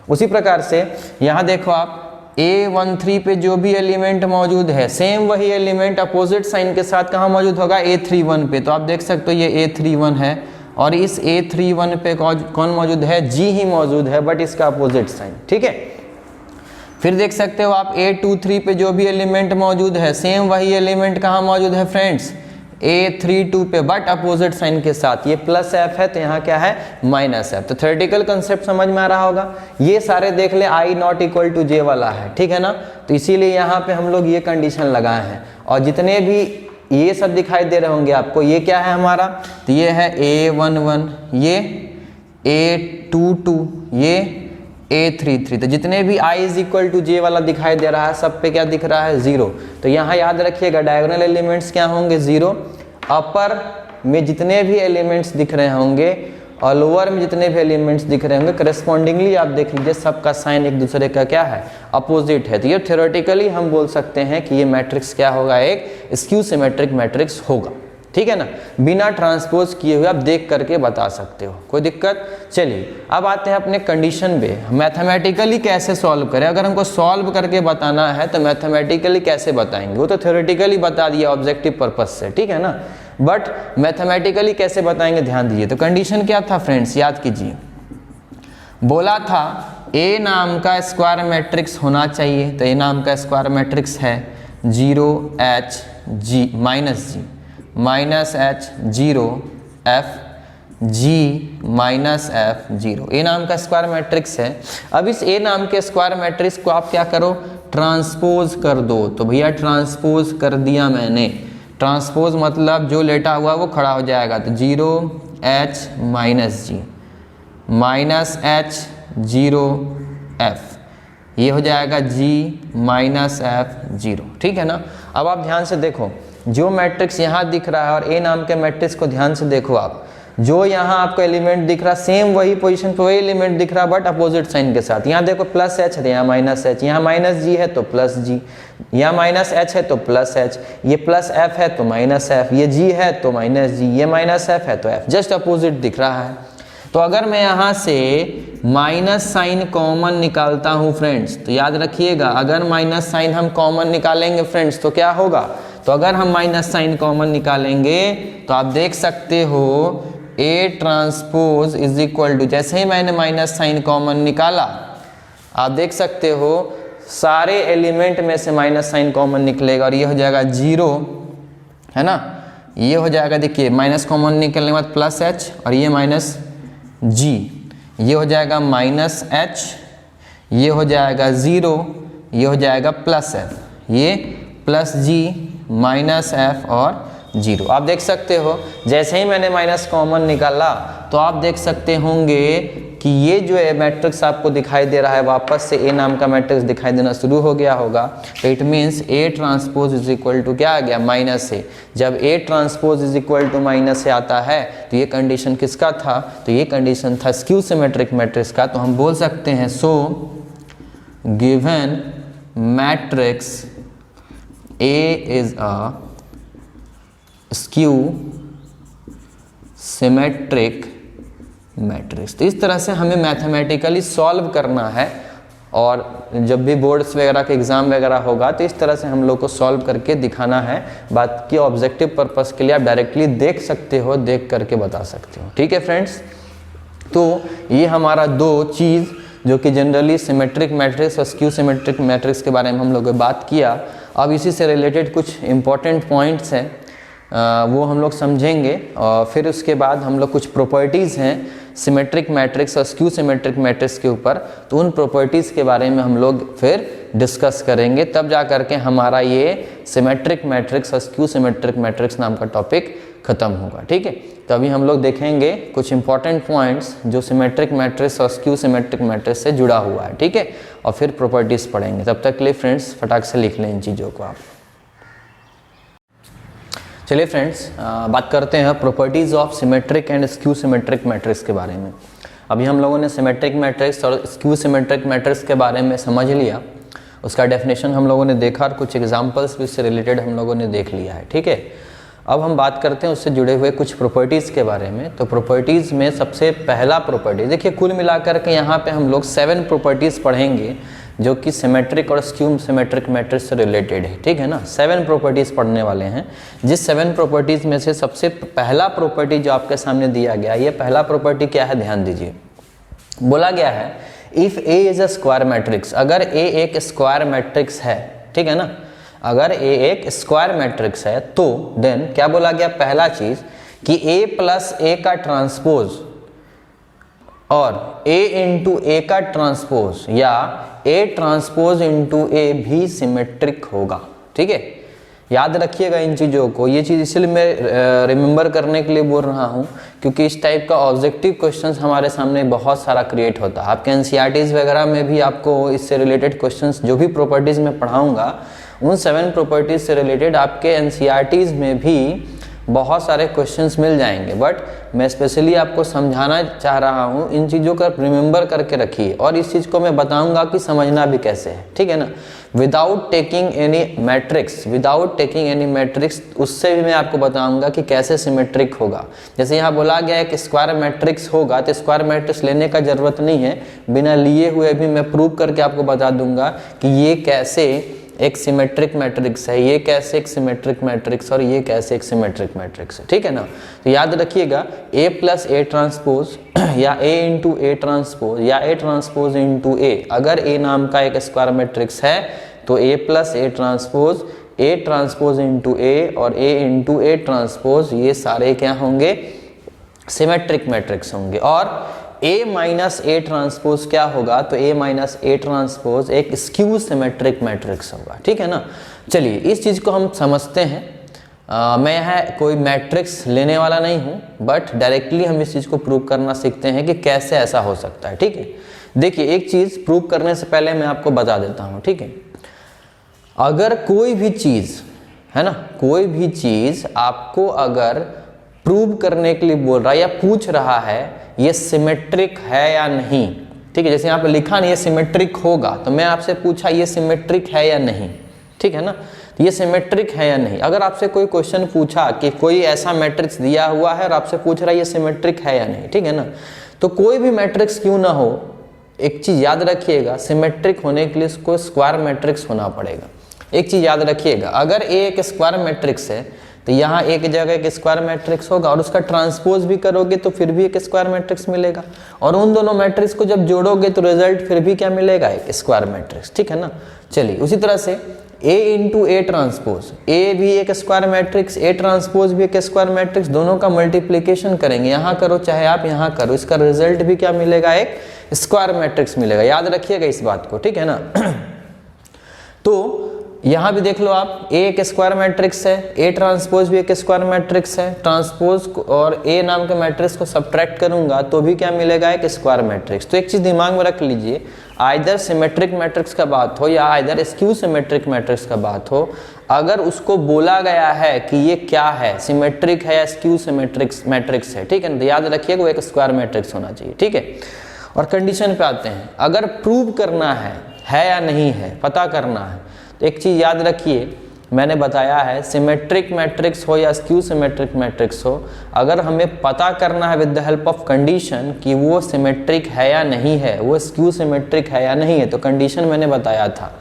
उसी प्रकार से यहाँ देखो आप, A13 पे जो भी एलिमेंट मौजूद है सेम वही एलिमेंट अपोजिट साइन के साथ कहाँ मौजूद होगा, A31 पे। तो आप देख सकते हो ये A31 है और इस A31 पे कौन मौजूद है, जी ही मौजूद है, बट इसका अपोजिट साइन, ठीक है। फिर देख सकते हो आप A23 पे जो भी एलिमेंट मौजूद है सेम वही एलिमेंट कहाँ मौजूद है फ्रेंड्स, A32 पे, बट अपोजिट साइन के साथ। ये प्लस एफ है तो यहाँ क्या है, माइनस एफ। तो थ्योरेटिकल कंसेप्ट समझ में आ रहा होगा। ये सारे देख ले आई नॉट इक्वल टू जे वाला है, ठीक है ना। तो इसीलिए यहाँ पे हम लोग ये कंडीशन लगाए हैं। और जितने भी ये सब दिखाई दे रहे होंगे आपको, ये क्या है हमारा, तो ये है A11, ये A22, ये A33। तो जितने भी i इज इक्वल टू जे वाला दिखाई दे रहा है सब पे क्या दिख रहा है, जीरो। तो यहाँ याद रखिएगा डायगोनल एलिमेंट्स क्या होंगे, जीरो। अपर में जितने भी एलिमेंट्स दिख रहे होंगे और लोअर में जितने भी एलिमेंट्स दिख रहे होंगे करस्पॉन्डिंगली आप देख लीजिए सबका साइन एक दूसरे का क्या है, अपोजिट है। तो ये थ्योरेटिकली हम बोल सकते हैं कि ये मैट्रिक्स क्या होगा, एक स्क्यू सिमेट्रिक मैट्रिक्स होगा, ठीक है ना। बिना ट्रांसपोज किए हुए आप देख करके बता सकते हो, कोई दिक्कत। चलिए अब आते हैं अपने कंडीशन पे। मैथमेटिकली कैसे सॉल्व करें, अगर हमको सॉल्व करके बताना है तो मैथमेटिकली कैसे बताएंगे, वो तो थ्योरेटिकली बता दिया ऑब्जेक्टिव पर्पज से, ठीक है ना। बट मैथमेटिकली कैसे बताएंगे, ध्यान दीजिए। तो कंडीशन क्या था फ्रेंड्स, याद कीजिए। बोला था ए नाम का स्क्वायर मैट्रिक्स होना चाहिए। तो ए नाम का स्क्वायर मैट्रिक्स है 0H G minus G minus H 0 F G minus F 0। A नाम का स्क्वायर मैट्रिक्स है। अब इस ए नाम के स्क्वायर मैट्रिक्स को आप क्या करो, ट्रांसपोज कर दो। तो भैया ट्रांसपोज कर दिया मैंने। ट्रांसपोज मतलब जो लेटा हुआ वो खड़ा हो जाएगा। तो 0h minus G minus h 0f, ये हो जाएगा g माइनस f 0। ठीक है ना। अब आप ध्यान से देखो, जो मैट्रिक्स यहाँ दिख रहा है और a नाम के मैट्रिक्स को ध्यान से देखो आप, जो यहाँ आपको एलिमेंट दिख रहा सेम वही पोजीशन पे वही एलिमेंट दिख रहा बट अपोजिट साइन के साथ। यहाँ देखो प्लस h है, यहाँ माइनस h, यहाँ माइनस g है तो प्लस g, यहाँ माइनस h है तो प्लस h, ये प्लस f है तो माइनस f, ये g है तो माइनस g, ये माइनस f है तो f, जस्ट अपोजिट दिख रहा है। तो अगर मैं यहाँ से माइनस साइन कॉमन निकालता हूँ फ्रेंड्स, तो याद रखिएगा अगर माइनस साइन हम कॉमन निकालेंगे फ्रेंड्स तो क्या होगा, तो अगर हम माइनस साइन कॉमन निकालेंगे तो आप देख सकते हो A transpose is equal to, जैसे ही मैंने माइनस साइन कॉमन निकाला आप देख सकते हो सारे एलिमेंट में से माइनस साइन कॉमन निकलेगा और ये हो जाएगा 0, है ना। ये हो जाएगा, देखिए माइनस कॉमन निकलने के बाद प्लस h और ये माइनस g, ये हो जाएगा माइनस h, ये हो जाएगा 0, ये हो जाएगा प्लस f, ये प्लस g माइनस f और 0। आप देख सकते हो जैसे ही मैंने माइनस कॉमन निकाला तो आप देख सकते होंगे कि ये जो है मैट्रिक्स आपको दिखाई दे रहा है वापस से A नाम का मैट्रिक्स दिखाई देना शुरू हो गया होगा। तो it means A transpose is equal to क्या आ गया, माइनस A। जब A transpose is equal to minus A आता है तो ये कंडीशन किसका था, तो ये कंडीशन था स्क्यू सिमेट्रिक मैट्रिक्स का। तो हम बोल सकते हैं so given matrix A is a skew symmetric matrix. तो इस तरह से हमें मैथमेटिकली सॉल्व करना है और जब भी बोर्ड्स वगैरह के एग्ज़ाम वगैरह होगा तो इस तरह से हम लोग को सॉल्व करके दिखाना है। बात की ऑब्जेक्टिव पर्पस के लिए आप डायरेक्टली देख सकते हो, देख करके बता सकते हो। ठीक है फ्रेंड्स, तो ये हमारा दो चीज़ जो कि जनरली सिमेट्रिक मैट्रिक्स और स्क्यू सिमेट्रिक मैट्रिक्स के बारे में हम लोगों ने बात किया। अब इसी से रिलेटेड कुछ इंपॉर्टेंट पॉइंट्स हैं वो हम लोग समझेंगे और फिर उसके बाद हम लोग कुछ प्रॉपर्टीज़ हैं सिमेट्रिक मैट्रिक्स और स्क्यू सिमेट्रिक मैट्रिक्स के ऊपर, तो उन प्रॉपर्टीज़ के बारे में हम लोग फिर डिस्कस करेंगे। तब जा करके हमारा ये सिमेट्रिक मैट्रिक्स और स्क्यू सिमेट्रिक मैट्रिक्स नाम का टॉपिक ख़त्म होगा। ठीक है, तो अभी हम लोग देखेंगे कुछ इंपॉर्टेंट पॉइंट्स जो सिमेट्रिक मैट्रिक्स और स्क्यू सिमेट्रिक मैट्रिक्स से जुड़ा हुआ है। ठीक है, और फिर प्रॉपर्टीज़ पढ़ेंगे। तब तक के लिए फ्रेंड्स फटाक से लिख लें इन चीज़ों को आप। चलिए फ्रेंड्स बात करते हैं properties of symmetric and skew symmetric matrix के बारे में। अभी हम लोगों ने सिमेट्रिक मैट्रिक्स और स्क्यू सिमेट्रिक मैट्रिक्स के बारे में समझ लिया, उसका डेफिनेशन हम लोगों ने देखा और कुछ एग्जांपल्स भी इससे रिलेटेड हम लोगों ने देख लिया है। ठीक है, अब हम बात करते हैं उससे जुड़े हुए कुछ प्रॉपर्टीज़ के बारे में। तो प्रॉपर्टीज़ में सबसे पहला प्रॉपर्टी, देखिए कुल मिलाकर के यहाँ पे हम लोग 7 प्रॉपर्टीज़ पढ़ेंगे जो कि सिमेट्रिक और स्क्यू सिमेट्रिक मैट्रिक्स से रिलेटेड है। ठीक है ना, 7 प्रॉपर्टीज़ पढ़ने वाले हैं। जिस 7 प्रॉपर्टीज़ में से सबसे पहला प्रॉपर्टी जो आपके सामने दिया गया, ये पहला प्रॉपर्टी क्या है, ध्यान दीजिए। बोला गया है if A is a square matrix, अगर A एक स्क्वायर मैट्रिक्स है, ठीक है ना, अगर A एक स्क्वायर मैट्रिक्स है तो देन क्या बोला गया, पहला चीज़ कि A प्लस A का ट्रांसपोज और A इंटू A का ट्रांसपोज या A ट्रांसपोज इंटू A भी सिमेट्रिक होगा। ठीक है, याद रखिएगा इन चीज़ों को। ये चीज़ इसलिए मैं रिमेंबर करने के लिए बोल रहा हूँ क्योंकि इस टाइप का ऑब्जेक्टिव क्वेश्चंस हमारे सामने बहुत सारा क्रिएट होता है। आपके एनसीईआरटीज़ वगैरह में भी आपको इससे रिलेटेड क्वेश्चंस जो भी प्रॉपर्टीज़ में पढ़ाऊँगा उन 7 प्रॉपर्टीज़ से रिलेटेड आपके एनसीईआरटीज़ में भी बहुत सारे क्वेश्चंस मिल जाएंगे। बट मैं स्पेशली आपको समझाना चाह रहा हूँ, इन चीज़ों का रिमेंबर करके रखिए और इस चीज़ को मैं बताऊँगा कि समझना भी कैसे है। ठीक है ना, without taking any matrix, without taking any matrix, उससे भी मैं आपको बताऊंगा कि कैसे सिमेट्रिक होगा। जैसे यहाँ बोला गया है कि स्क्वायर मैट्रिक्स होगा तो स्क्वायर मैट्रिक्स लेने का ज़रूरत नहीं है, बिना लिए हुए भी मैं प्रूव करके आपको बता दूंगा कि ये कैसे एक सिमेट्रिक मैट्रिक्स है, ये कैसे एक सिमेट्रिक मैट्रिक्स और ये कैसे एक सिमेट्रिक मैट्रिक्स है। ठीक है ना, तो याद रखिएगा A प्लस A ट्रांसपोज या A इंटू A ट्रांसपोज या A ट्रांसपोज इंटू A, अगर A नाम का एक स्क्वायर मैट्रिक्स है तो A plus A transpose, A transpose into A और A इंटू A ट्रांसपोज, ये सारे क्या होंगे, सिमेट्रिक मैट्रिक्स होंगे। और A माइनस ए ट्रांसपोज क्या होगा, तो A माइनस ए ट्रांसपोज एक स्क्यू सिमेट्रिक मैट्रिक्स होगा, ठीक है ना। चलिए इस चीज़ को हम समझते हैं। मैं यहाँ कोई मैट्रिक्स लेने वाला नहीं हूँ, बट डायरेक्टली हम इस चीज़ को प्रूव करना सीखते हैं कि कैसे ऐसा हो सकता है, ठीक है। देखिए एक चीज़ प्रूव करने से पहले मैं आपको बता देता हूँ, ठीक है। अगर कोई भी चीज़ है ना, कोई भी चीज़ आपको अगर प्रूव करने के लिए बोल रहा है या पूछ रहा है ये सिमेट्रिक है या नहीं, ठीक है। जैसे यहाँ पे लिखा नहीं ये सिमेट्रिक होगा, तो मैं आपसे पूछा ये सिमेट्रिक है या नहीं, ठीक है ना। तो ये सिमेट्रिक है या नहीं, अगर आपसे कोई क्वेश्चन पूछा कि कोई ऐसा मैट्रिक्स दिया हुआ है और आपसे पूछ रहा है ये सिमेट्रिक है या नहीं, ठीक है ना। तो कोई भी मैट्रिक्स क्यों ना हो, एक चीज़ याद रखिएगा, सिमेट्रिक होने के लिए उसको स्क्वायर मैट्रिक्स होना पड़ेगा। एक चीज़ याद रखिएगा, अगर ए एक स्क्वायर मैट्रिक्स है तो यहाँ एक जगह एक स्क्वायर मैट्रिक्स होगा और उसका ट्रांसपोज भी करोगे तो फिर भी एक स्क्वायर मैट्रिक्स मिलेगा, और उन दोनों मैट्रिक्स को जब जोड़ोगे तो रिजल्ट फिर भी क्या मिलेगा, एक स्क्वायर मैट्रिक्स, ठीक है ना। चलिए उसी तरह से A इंटू ए ट्रांसपोज, ए भी एक स्क्वायर मैट्रिक्स, ए ट्रांसपोज भी एक स्क्वायर मैट्रिक्स, दोनों का मल्टीप्लिकेशन करेंगे, यहाँ करो चाहे आप यहाँ करो, इसका रिजल्ट भी क्या मिलेगा, एक स्क्वायर मैट्रिक्स मिलेगा। याद रखिएगा इस बात को, ठीक है ना। तो यहाँ भी देख लो आप, ए एक स्क्वायर मैट्रिक्स है, ए ट्रांसपोज भी एक स्क्वायर मैट्रिक्स है, ट्रांसपोज और ए नाम के मैट्रिक्स को सब्ट्रैक्ट करूंगा तो भी क्या मिलेगा, एक स्क्वायर मैट्रिक्स। तो एक चीज दिमाग में रख लीजिए, आइदर सिमेट्रिक मैट्रिक्स का बात हो या आइदर स्क्यू सिमेट्रिक मैट्रिक्स का बात हो, अगर उसको बोला गया है कि ये क्या है, सिमेट्रिक है या स्क्यू सिमेट्रिक मैट्रिक्स है, ठीक है, तो याद रखिए वो एक स्क्वायर मैट्रिक्स होना चाहिए, ठीक है। और कंडीशन पे आते हैं, अगर प्रूव करना है या नहीं है, पता करना है, तो एक चीज़ याद रखिए, मैंने बताया है सिमेट्रिक मैट्रिक्स हो या स्क्यू सिमेट्रिक मैट्रिक्स हो, अगर हमें पता करना है with the help of condition कि वो सिमेट्रिक है या नहीं है, वो स्क्यू सिमेट्रिक है या नहीं है, तो कंडीशन मैंने बताया था,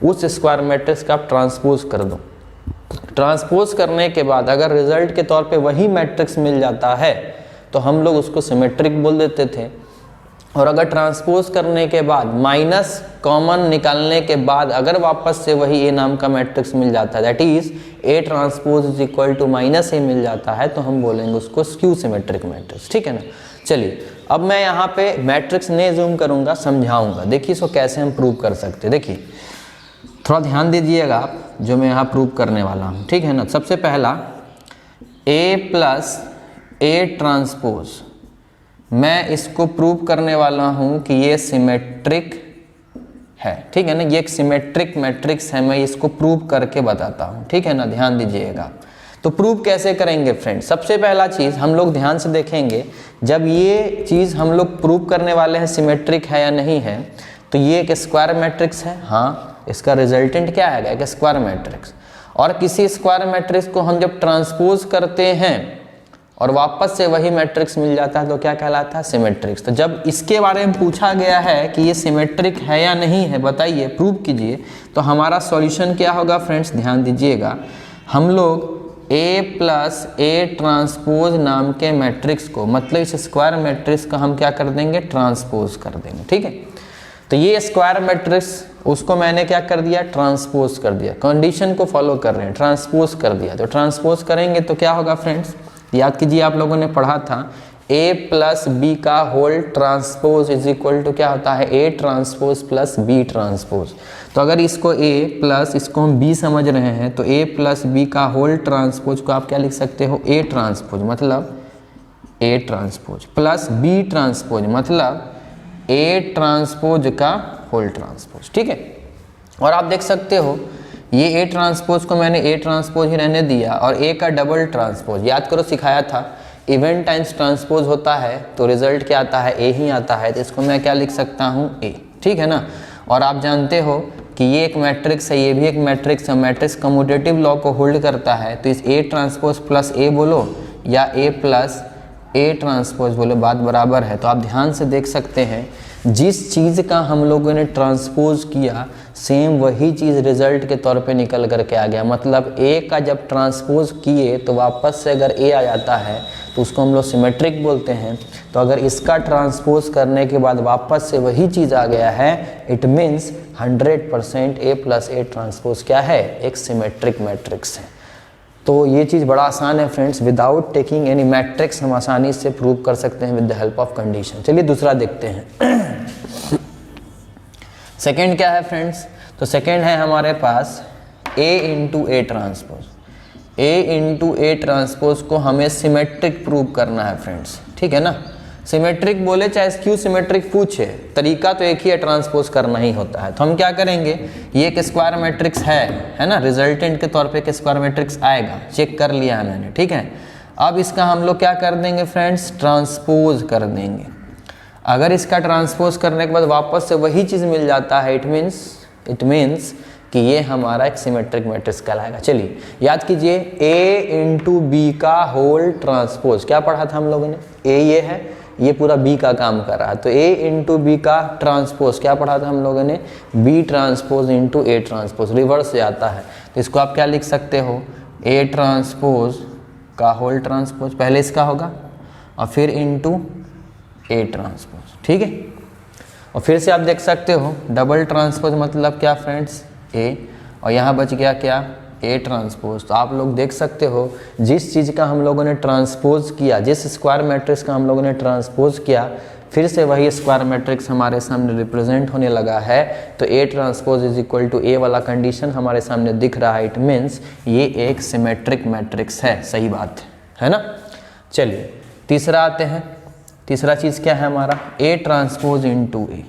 उस स्क्वायर मैट्रिक्स का आप ट्रांसपोज कर दो। ट्रांसपोज करने के बाद अगर रिजल्ट के तौर पे वही मैट्रिक्स मिल जाता है तो हम लोग उसको सिमेट्रिक बोल देते थे, और अगर ट्रांसपोज करने के बाद माइनस कॉमन निकालने के बाद अगर वापस से वही ए नाम का मैट्रिक्स मिल जाता है, that is A transpose is equal to minus A मिल जाता है, तो हम बोलेंगे उसको स्क्यू सिमेट्रिक मैट्रिक्स, ठीक है ना। चलिए अब मैं यहाँ पे मैट्रिक्स नहीं जूम करूँगा, समझाऊंगा, देखिए इसको कैसे हम प्रूव कर सकते हैं। देखिए थोड़ा ध्यान दीजिएगा आप जो मैं यहाँ प्रूव करने वाला हूँ, ठीक है ना। सबसे पहला ए प्लस ए ट्रांसपोज, मैं इसको प्रूव करने वाला हूं कि ये सिमेट्रिक है, ठीक है ना, ये एक सिमेट्रिक मैट्रिक्स है, मैं इसको प्रूव करके बताता हूं, ठीक है ना, ध्यान दीजिएगा। तो प्रूव कैसे करेंगे फ्रेंड्स, सबसे पहला चीज़ हम लोग ध्यान से देखेंगे, जब ये चीज़ हम लोग प्रूव करने वाले हैं सिमेट्रिक है या नहीं है, तो ये एक स्क्वायर मैट्रिक्स है, हाँ, इसका रिजल्टेंट क्या आएगा, एक स्क्वायर मैट्रिक्स। और किसी स्क्वायर मैट्रिक्स को हम जब ट्रांसपोज करते हैं और वापस से वही मैट्रिक्स मिल जाता है तो क्या कहलाता है, सिमेट्रिक्स। तो जब इसके बारे में पूछा गया है कि ये सिमेट्रिक है या नहीं है, बताइए, प्रूव कीजिए, तो हमारा सॉल्यूशन क्या होगा फ्रेंड्स, ध्यान दीजिएगा, हम लोग ए प्लस ए ट्रांसपोज नाम के मैट्रिक्स को, मतलब इस स्क्वायर मैट्रिक्स का हम क्या कर देंगे, ट्रांसपोज कर देंगे, ठीक है। तो ये स्क्वायर मैट्रिक्स उसको मैंने क्या कर दिया, ट्रांसपोज कर दिया, कंडीशन को फॉलो कर रहे हैं, ट्रांसपोज कर दिया। तो ट्रांसपोज करेंगे तो क्या होगा फ्रेंड्स, याद कीजिए आप लोगों ने पढ़ा था a प्लस बी का whole transpose is equal to क्या होता है, a transpose plus b transpose. तो अगर इसको a प्लस इसको हम b समझ रहे हैं तो a प्लस b का होल ट्रांसपोज को आप क्या लिख सकते हो, a ट्रांसपोज, मतलब a transpose plus b transpose, मतलब a ट्रांसपोज का होल ट्रांसपोज, ठीक है। और आप देख सकते हो ये ए ट्रांसपोज को मैंने ए ट्रांसपोज ही रहने दिया और ए का डबल ट्रांसपोज, याद करो सिखाया था, इवेंट टाइम्स ट्रांसपोज होता है तो रिजल्ट क्या आता है, ए ही आता है, तो इसको मैं क्या लिख सकता हूँ, ए, ठीक है ना। और आप जानते हो कि ये एक मैट्रिक्स है, ये भी एक मैट्रिक्स है, मैट्रिक्स कम्यूटेटिव लॉ को होल्ड करता है, तो इस ए ट्रांसपोज प्लस ए बोलो या ए प्लस ए ट्रांसपोज बोलो, बात बराबर है। तो आप ध्यान से देख सकते हैं जिस चीज़ का हम लोगों ने ट्रांसपोज किया सेम वही चीज़ रिजल्ट के तौर पे निकल करके आ गया, मतलब ए का जब ट्रांसपोज किए तो वापस से अगर ए आ जाता है तो उसको हम लोग सिमेट्रिक बोलते हैं। तो अगर इसका ट्रांसपोज करने के बाद वापस से वही चीज़ आ गया है, it means 100% A plus A transpose क्या है, एक सिमेट्रिक मैट्रिक्स है। तो ये चीज़ बड़ा आसान है friends, without taking any matrix हम आसानी से प्रूव कर सकते हैं with the help of condition. चलिए दूसरा देखते हैं। सेकेंड क्या है फ्रेंड्स, तो सेकेंड है हमारे पास A into A transpose. A into A transpose को हमें सिमेट्रिक प्रूव करना है फ्रेंड्स, ठीक है ना। सिमेट्रिक बोले चाहे स्क्यू सिमेट्रिक पूछे, तरीका तो एक ही है, ट्रांसपोज करना ही होता है। तो हम क्या करेंगे, ये एक स्क्वायर मैट्रिक्स है ना, रिजल्टेंट के तौर पे एक स्क्वायर मैट्रिक्स आएगा, चेक कर लिया है मैंने, ठीक है। अब इसका हम लोग क्या कर देंगे फ्रेंड्स, ट्रांसपोज कर देंगे। अगर इसका ट्रांसपोज करने के बाद वापस से वही चीज़ मिल जाता है, इट मीन्स कि ये हमारा एक सिमेट्रिक मैट्रिक्स कहलाएगा। चलिए याद कीजिए, A इंटू बी का होल ट्रांसपोज, क्या पढ़ा था हम लोगों ने, A ये है, ये पूरा B का काम कर रहा है, तो A इंटू बी का ट्रांसपोज क्या पढ़ा था हम लोगों ने, B transpose into A transpose, reverse से आता है। तो इसको आप क्या लिख सकते हो, A ट्रांसपोज का होल ट्रांसपोज, पहले इसका होगा और फिर इंटू ए ट्रांसपोज, ठीक है। और फिर से आप देख सकते हो डबल ट्रांसपोज मतलब क्या फ्रेंड्स, A, और यहाँ बच गया क्या, A ट्रांसपोज। तो आप लोग देख सकते हो जिस चीज़ का हम लोगों ने ट्रांसपोज किया, जिस स्क्वायर मैट्रिक्स का हम लोगों ने ट्रांसपोज किया, फिर से वही स्क्वायर मैट्रिक्स हमारे सामने रिप्रेजेंट होने लगा है। तो A transpose is equal to A वाला कंडीशन हमारे सामने दिख रहा है, इट मीन्स ये एक सिमेट्रिक मैट्रिक्स है, सही बात है ना। चलिए तीसरा आते हैं, तीसरा चीज़ क्या है हमारा, A ट्रांसपोज इंटू ए,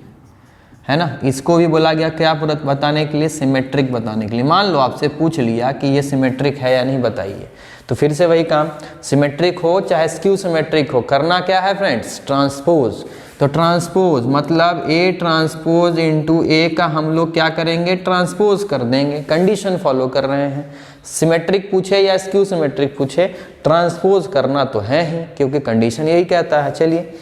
है ना। इसको भी बोला गया क्या बताने के लिए, सिमेट्रिक बताने के लिए। मान लो आपसे पूछ लिया कि ये सिमेट्रिक है या नहीं, बताइए, तो फिर से वही काम, सिमेट्रिक हो चाहे स्क्यू सिमेट्रिक हो, करना क्या है फ्रेंड्स, ट्रांसपोज। तो ट्रांसपोज मतलब A ट्रांसपोज इंटू ए का हम लोग क्या करेंगे, ट्रांसपोज कर देंगे, कंडीशन फॉलो कर रहे हैं। सिमेट्रिक पूछे या स्क्यू सिमेट्रिक पूछे, ट्रांसपोज करना तो है ही, क्योंकि कंडीशन यही कहता है। चलिए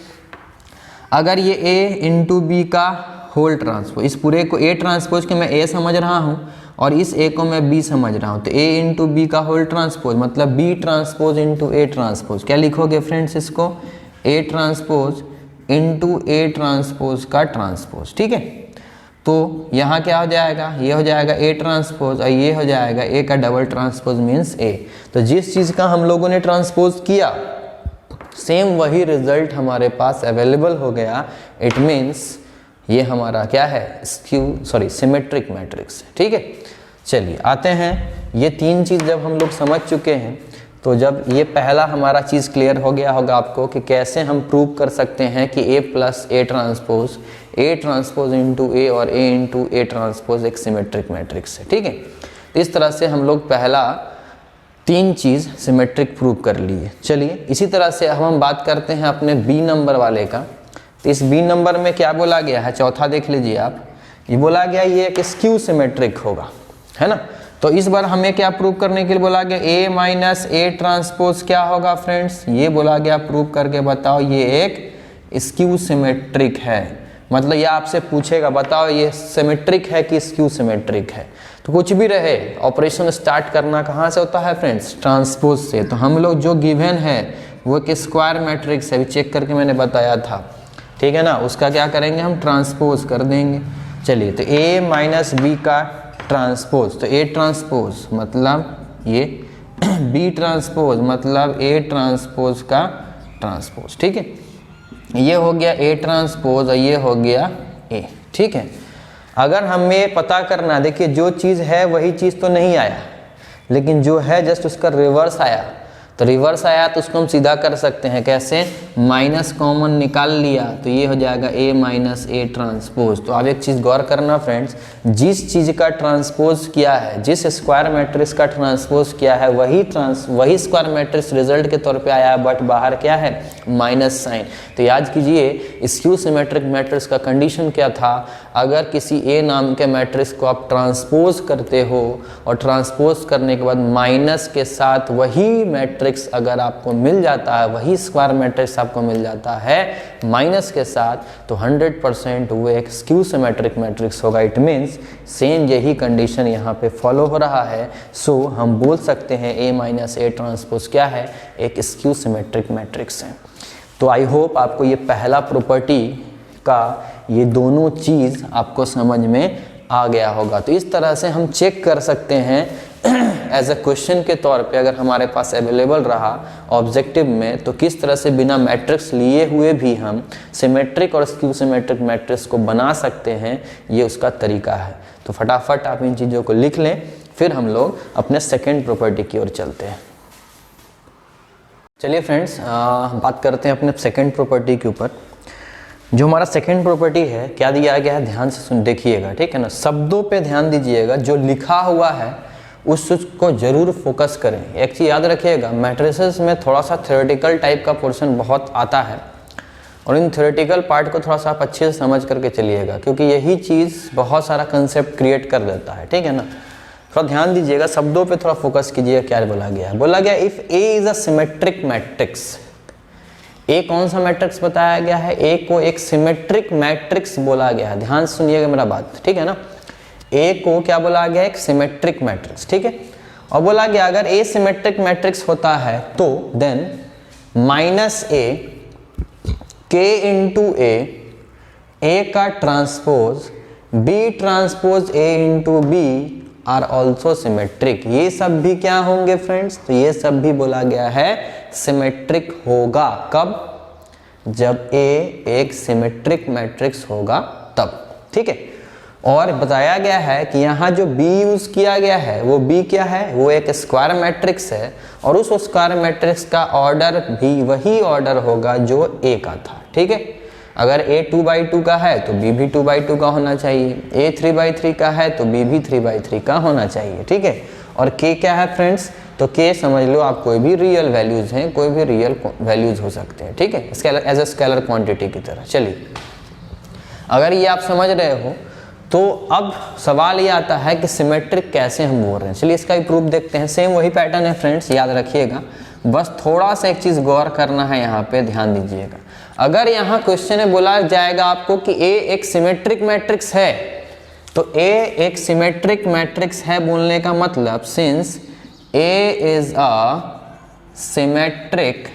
अगर ये A इंटू बी का होल ट्रांसपोज, इस पूरे को A ट्रांसपोज के मैं A समझ रहा हूँ और इस A को मैं B समझ रहा हूँ, तो A इंटू बी का होल ट्रांसपोज मतलब B transpose into A transpose. क्या लिखोगे फ्रेंड्स इसको, A transpose into A transpose का ट्रांसपोज, ठीक है। तो यहाँ क्या हो जाएगा, ये हो जाएगा A ट्रांसपोज और ये हो जाएगा A का डबल ट्रांसपोज मीन्स A। तो जिस चीज़ का हम लोगों ने ट्रांसपोज किया, सेम वही रिजल्ट हमारे पास अवेलेबल हो गया, इट मीन्स ये हमारा क्या है, सिमेट्रिक मैट्रिक्स है, ठीक है। चलिए आते हैं, ये तीन चीज़ जब हम लोग समझ चुके हैं, तो जब ये पहला हमारा चीज़ क्लियर हो गया होगा आपको कि कैसे हम प्रूव कर सकते हैं कि A plus A transpose into A और A इंटू ए ट्रांसपोज एक सिमेट्रिक मैट्रिक्स है, ठीक है। इस तरह से हम लोग पहला तीन चीज़ सिमेट्रिक प्रूव कर लिए। चलिए इसी तरह से अब हम बात करते हैं अपने B नंबर वाले का। तो इस B नंबर में क्या बोला गया है, चौथा देख लीजिए आप, ये बोला गया ये एक स्क्यू सिमेट्रिक होगा, है ना। तो इस बार हमें क्या प्रूव करने के लिए बोला गया, A माइनस ए ट्रांसपोज क्या होगा फ्रेंड्स, ये बोला गया प्रूव करके बताओ ये एक स्क्यू सिमेट्रिक है। मतलब ये आपसे पूछेगा बताओ ये सिमेट्रिक है कि स्क्यू सिमेट्रिक है। तो कुछ भी रहे, ऑपरेशन स्टार्ट करना कहाँ से होता है फ्रेंड्स, ट्रांसपोज से। तो हम लोग जो गिवन है वो एक स्क्वायर मैट्रिक्स है, चेक करके मैंने बताया था, ठीक है ना। उसका क्या करेंगे हम, ट्रांसपोज कर देंगे। चलिए तो A माइनस बी का ट्रांसपोज, तो A ट्रांसपोज मतलब ये B ट्रांसपोज मतलब A ट्रांसपोज का ट्रांसपोज, ठीक है। ये हो गया A ट्रांसपोज और ये हो गया A, ठीक है। अगर हमें पता करना, देखिए जो चीज़ है वही चीज़ तो नहीं आया, लेकिन जो है जस्ट उसका रिवर्स आया। तो रिवर्स आया तो उसको हम सीधा कर सकते हैं, कैसे, माइनस कॉमन निकाल लिया तो ये हो जाएगा A माइनस ए ट्रांसपोज। तो आप एक चीज़ गौर करना फ्रेंड्स, जिस चीज़ का ट्रांसपोज किया है, जिस स्क्वायर मैट्रिक्स का ट्रांसपोज किया है, वही स्क्वायर मैट्रिक्स रिजल्ट के तौर पे आया है, बट बाहर क्या है, माइनस साइन। तो याद कीजिए स्क्यू सिमेट्रिक मैट्रिक्स का कंडीशन क्या था, अगर किसी A नाम के मैट्रिक्स को आप ट्रांसपोज करते हो और ट्रांसपोज करने के बाद माइनस के साथ वही मैट्रिक्स अगर आपको मिल जाता है, वही स्क्वायर मैट्रिक्स आपको मिल जाता है माइनस के साथ, तो 100% वो एक स्क्यू सिमेट्रिक मैट्रिक्स होगा। इट मीन्स सेम यही कंडीशन यहाँ पे फॉलो हो रहा है। सो हम बोल सकते हैं A माइनस ए ट्रांसपोज क्या है, एक स्क्यू सिमेट्रिक मैट्रिक्स है। तो आई होप आपको ये पहला प्रॉपर्टी का ये दोनों चीज़ आपको समझ में आ गया होगा। तो इस तरह से हम चेक कर सकते हैं एज अ क्वेश्चन के तौर पे अगर हमारे पास अवेलेबल रहा ऑब्जेक्टिव में, तो किस तरह से बिना मैट्रिक्स लिए हुए भी हम सिमेट्रिक और स्क्यू सिमेट्रिक मैट्रिक्स को बना सकते हैं, ये उसका तरीका है। तो फटाफट आप इन चीज़ों को लिख लें, फिर हम लोग अपने सेकेंड प्रॉपर्टी की ओर चलते हैं। चलिए फ्रेंड्स, बात करते हैं अपने सेकेंड प्रॉपर्टी के ऊपर। जो हमारा सेकेंड प्रॉपर्टी है, क्या दिया गया है, ध्यान से सुन देखिएगा, ठीक है ना। शब्दों पे ध्यान दीजिएगा, जो लिखा हुआ है उसको जरूर फोकस करें। एक चीज़ याद रखिएगा, मैट्रिसेस में थोड़ा सा थ्योरेटिकल टाइप का पोर्शन बहुत आता है, और इन थ्योरेटिकल पार्ट को थोड़ा सा आप अच्छे से समझ करके चलिएगा, क्योंकि यही चीज़ बहुत सारा कंसेप्ट क्रिएट कर देता है, ठीक है ना। थोड़ा ध्यान दीजिएगा, शब्दों पे थोड़ा फोकस कीजिएगा। क्या बोला गया है, बोला गया if A is a symmetric matrix. A कौन सा मैट्रिक्स बताया गया है, ए को एक सिमेट्रिक मैट्रिक्स बोला गया है। ध्यान से सुनिएगा मेरा बात, ठीक है ना। ए को क्या बोला गया, एक सिमेट्रिक मैट्रिक्स, ठीक है। और बोला गया अगर ए सिमेट्रिक मैट्रिक्स होता है तो देन माइनस ए के इंटू ए का transpose B transpose A into B are also symmetric. ये सब भी क्या होंगे फ्रेंड्स, तो ये सब भी बोला गया है सिमेट्रिक होगा। कब, जब ए एक सिमेट्रिक मैट्रिक्स होगा तब, ठीक है। और बताया गया है कि यहाँ जो b यूज किया गया है वो b क्या है, वो एक स्क्वायर मैट्रिक्स है, और उस स्क्वायर मैट्रिक्स का ऑर्डर भी वही ऑर्डर होगा जो a का था, ठीक है। अगर a 2/2 का है तो b भी 2/2 का होना चाहिए, a 3/3 का है तो b भी 3/3 का होना चाहिए, ठीक है। और k क्या है फ्रेंड्स, तो k समझ लो आप कोई भी रियल वैल्यूज हैं, कोई भी रियल वैल्यूज हो सकते हैं, ठीक है, scalar as a scalar quantity की तरह। चलिए, अगर ये आप समझ रहे हो तो अब सवाल ये आता है कि सिमेट्रिक कैसे हम बोल रहे हैं। चलिए इसका भी प्रूफ देखते हैं। सेम वही पैटर्न है फ्रेंड्स, याद रखिएगा, बस थोड़ा सा एक चीज़ गौर करना है, यहाँ पे ध्यान दीजिएगा। अगर यहाँ क्वेश्चन में बोला जाएगा आपको कि ए एक सिमेट्रिक मैट्रिक्स है, तो ए एक सिमेट्रिक मैट्रिक्स है बोलने का मतलब, since A is a symmetric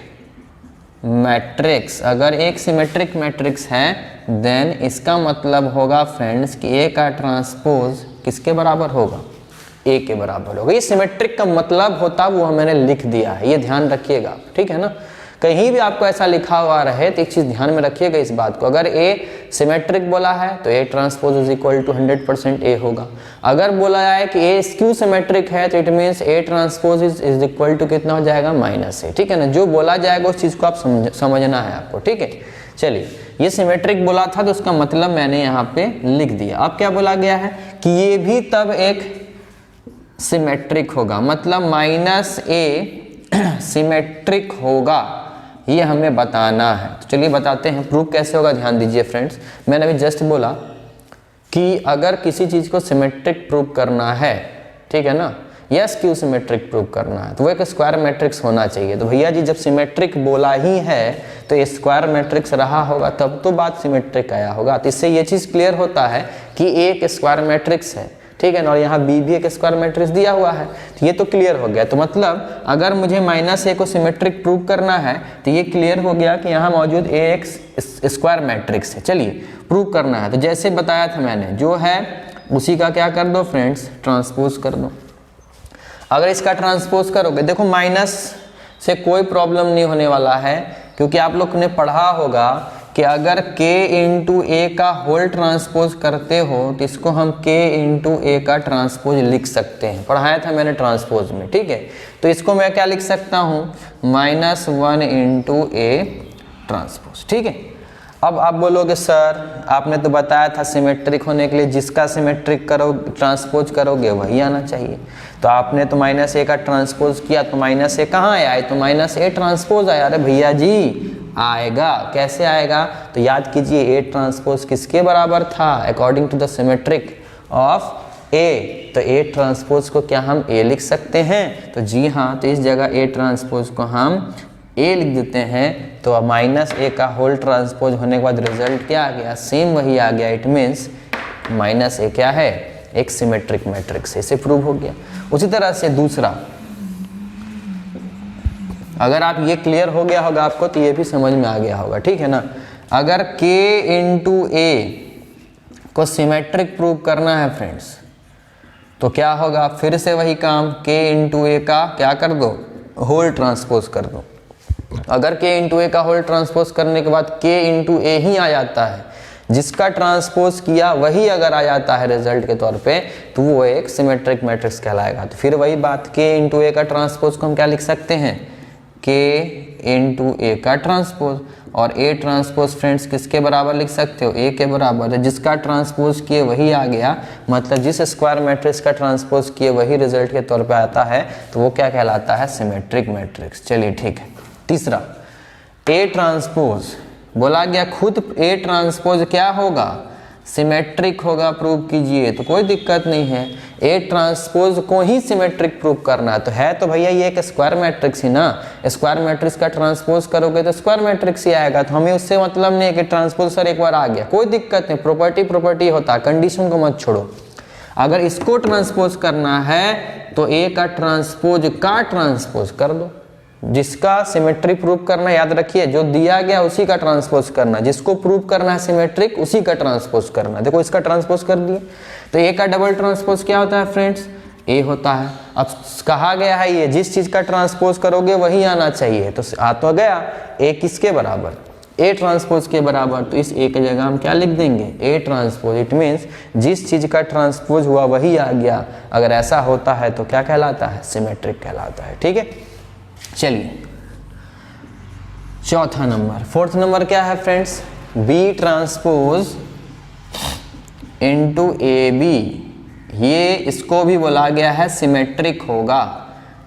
matrix, अगर एक सिमेट्रिक मैट्रिक्स है देन इसका मतलब होगा फ्रेंड्स कि ए का ट्रांसपोज किसके बराबर होगा, ए के बराबर होगा। ये सिमेट्रिक का मतलब होता वो मैंने लिख दिया है, ये ध्यान रखिएगा, ठीक है ना। कहीं भी आपको ऐसा लिखा हुआ रहे तो एक चीज़ ध्यान में रखिएगा इस बात को, अगर ए सिमेट्रिक बोला है तो A transpose is equal to 100% A होगा। अगर बोला जाए कि ए स्क्यू सिमेट्रिक है तो it means A transpose is equal to कितना हो जाएगा, -a, ठीक है ना। जो बोला जाएगा उस चीज़ को आप समझना है आपको, ठीक है। चलिए, ये सिमेट्रिक बोला था तो उसका मतलब मैंने यहाँ पे लिख दिया। अब क्या बोला गया है कि ये भी तब एक सिमेट्रिक होगा, मतलब -a सिमेट्रिक होगा, ये हमें बताना है। तो चलिए बताते हैं प्रूफ कैसे होगा। ध्यान दीजिए फ्रेंड्स, मैंने अभी जस्ट बोला कि अगर किसी चीज़ को सिमेट्रिक प्रूव करना है, ठीक है ना, या स्क्यू सिमेट्रिक प्रूव करना है, तो वो एक स्क्वायर मैट्रिक्स होना चाहिए। तो भैया जी जब सिमेट्रिक बोला ही है तो ये स्क्वायर मैट्रिक्स रहा होगा तब तो बात सिमेट्रिक आया होगा। तो इससे ये चीज़ क्लियर होता है कि ए एक स्क्वायर मैट्रिक्स है, ठीक है ना, और यहाँ बी भी एक स्क्वायर मैट्रिक्स दिया हुआ है, तो ये तो क्लियर हो गया। तो मतलब अगर मुझे -a को सिमेट्रिक प्रूव करना है तो ये क्लियर हो गया कि यहाँ मौजूद a एक स्क्वायर मैट्रिक्स है। चलिए प्रूव करना है, तो जैसे बताया था मैंने, जो है उसी का क्या कर दो फ्रेंड्स, ट्रांसपोज कर दो। अगर इसका ट्रांसपोज करोगे, देखो माइनस से कोई प्रॉब्लम नहीं होने वाला है, क्योंकि आप लोग ने पढ़ा होगा कि अगर k इंटू ए का होल ट्रांसपोज करते हो तो इसको हम k इंटू ए का ट्रांसपोज लिख सकते हैं, पढ़ाया था मैंने ट्रांसपोज में, ठीक है। तो इसको मैं क्या लिख सकता हूँ, -1 इंटू ए ट्रांसपोज, ठीक है। अब आप बोलोगे सर आपने तो बताया था सिमेट्रिक होने के लिए जिसका सिमेट्रिक करो ट्रांसपोज करोगे वही आना चाहिए, तो आपने तो -a का ट्रांसपोज किया तो -a कहाँ आया, तो -a ट्रांसपोज आया। अरे भैया जी आएगा, कैसे आएगा, तो याद कीजिए ए ट्रांसपोज किसके बराबर था, according to the symmetric of A, तो ए ट्रांसपोज को क्या हम ए लिख सकते हैं, तो जी हाँ, तो इस जगह ए ट्रांसपोज को हम ए लिख देते हैं। तो -a का होल ट्रांसपोज होने के बाद रिजल्ट क्या आ गया, सेम वही आ गया। इट मीन्स -a क्या है, एक सिमेट्रिक मैट्रिक्स, इसे प्रूव हो गया। उसी तरह से दूसरा, अगर आप ये क्लियर हो गया होगा आपको तो ये भी समझ में आ गया होगा, ठीक है ना। अगर k इंटू ए को सिमेट्रिक प्रूव करना है फ्रेंड्स, तो क्या होगा, फिर से वही काम, k इंटू ए का क्या कर दो, होल ट्रांसपोज कर दो। अगर k इंटू ए का होल ट्रांसपोज करने के बाद k इंटू ए ही आ जाता है, जिसका ट्रांसपोज किया वही अगर आ जाता है रिजल्ट के तौर पे, तो वो एक सिमेट्रिक मैट्रिक्स कहलाएगा। तो फिर वही बात, k इंटू ए का ट्रांसपोज को हम क्या लिख सकते हैं, k इंटू ए का ट्रांसपोज। और a ट्रांसपोज फ्रेंड्स किसके बराबर लिख सकते हो, a के बराबर है, जिसका ट्रांसपोज किए वही आ गया, मतलब जिस स्क्वायर मैट्रिक्स का ट्रांसपोज किए वही रिजल्ट के तौर पे आता है, तो वो क्या कहलाता है, सिमेट्रिक मैट्रिक्स। चलिए ठीक है। तीसरा, a ट्रांसपोज बोला गया, खुद a ट्रांसपोज क्या होगा, सिमेट्रिक होगा, प्रूव कीजिए। तो कोई दिक्कत नहीं है, a ट्रांसपोज को ही सिमेट्रिक प्रूव करना है तो भैया ये एक स्क्वायर मैट्रिक्स ही ना, स्क्वायर मैट्रिक्स का ट्रांसपोज करोगे तो स्क्वायर मैट्रिक्स ही आएगा। तो हमें उससे मतलब नहीं है कि ट्रांसपोज सर एक बार आ गया, कोई दिक्कत नहीं, प्रॉपर्टी होता है, कंडीशन को मत छोड़ो। अगर इसको ट्रांसपोज करना है तो a का ट्रांसपोज का ट्रांसपोज कर दो, जिसका सिमेट्री प्रूव करना, याद रखिए जो दिया गया उसी का ट्रांसपोज करना, जिसको प्रूव करना है सिमेट्रिक उसी का ट्रांसपोज करना। देखो इसका ट्रांसपोज कर दिए, तो ए का डबल ट्रांसपोज क्या होता है फ्रेंड्स, ए होता है। अब कहा गया है ये जिस चीज का ट्रांसपोज करोगे वही आना चाहिए, तो आ तो गया, ए किसके बराबर, ए ट्रांसपोज के बराबर। तो इस ए की जगह हम क्या लिख देंगे, ए ट्रांसपोज। इट मीन्स जिस चीज का ट्रांसपोज हुआ वही आ गया। अगर ऐसा होता है तो क्या कहलाता है, सिमेट्रिक कहलाता है। ठीक है, चलिए चौथा नंबर, फोर्थ नंबर क्या है friends, B transpose into A B. ये इसको भी बोला गया है सिमेट्रिक होगा।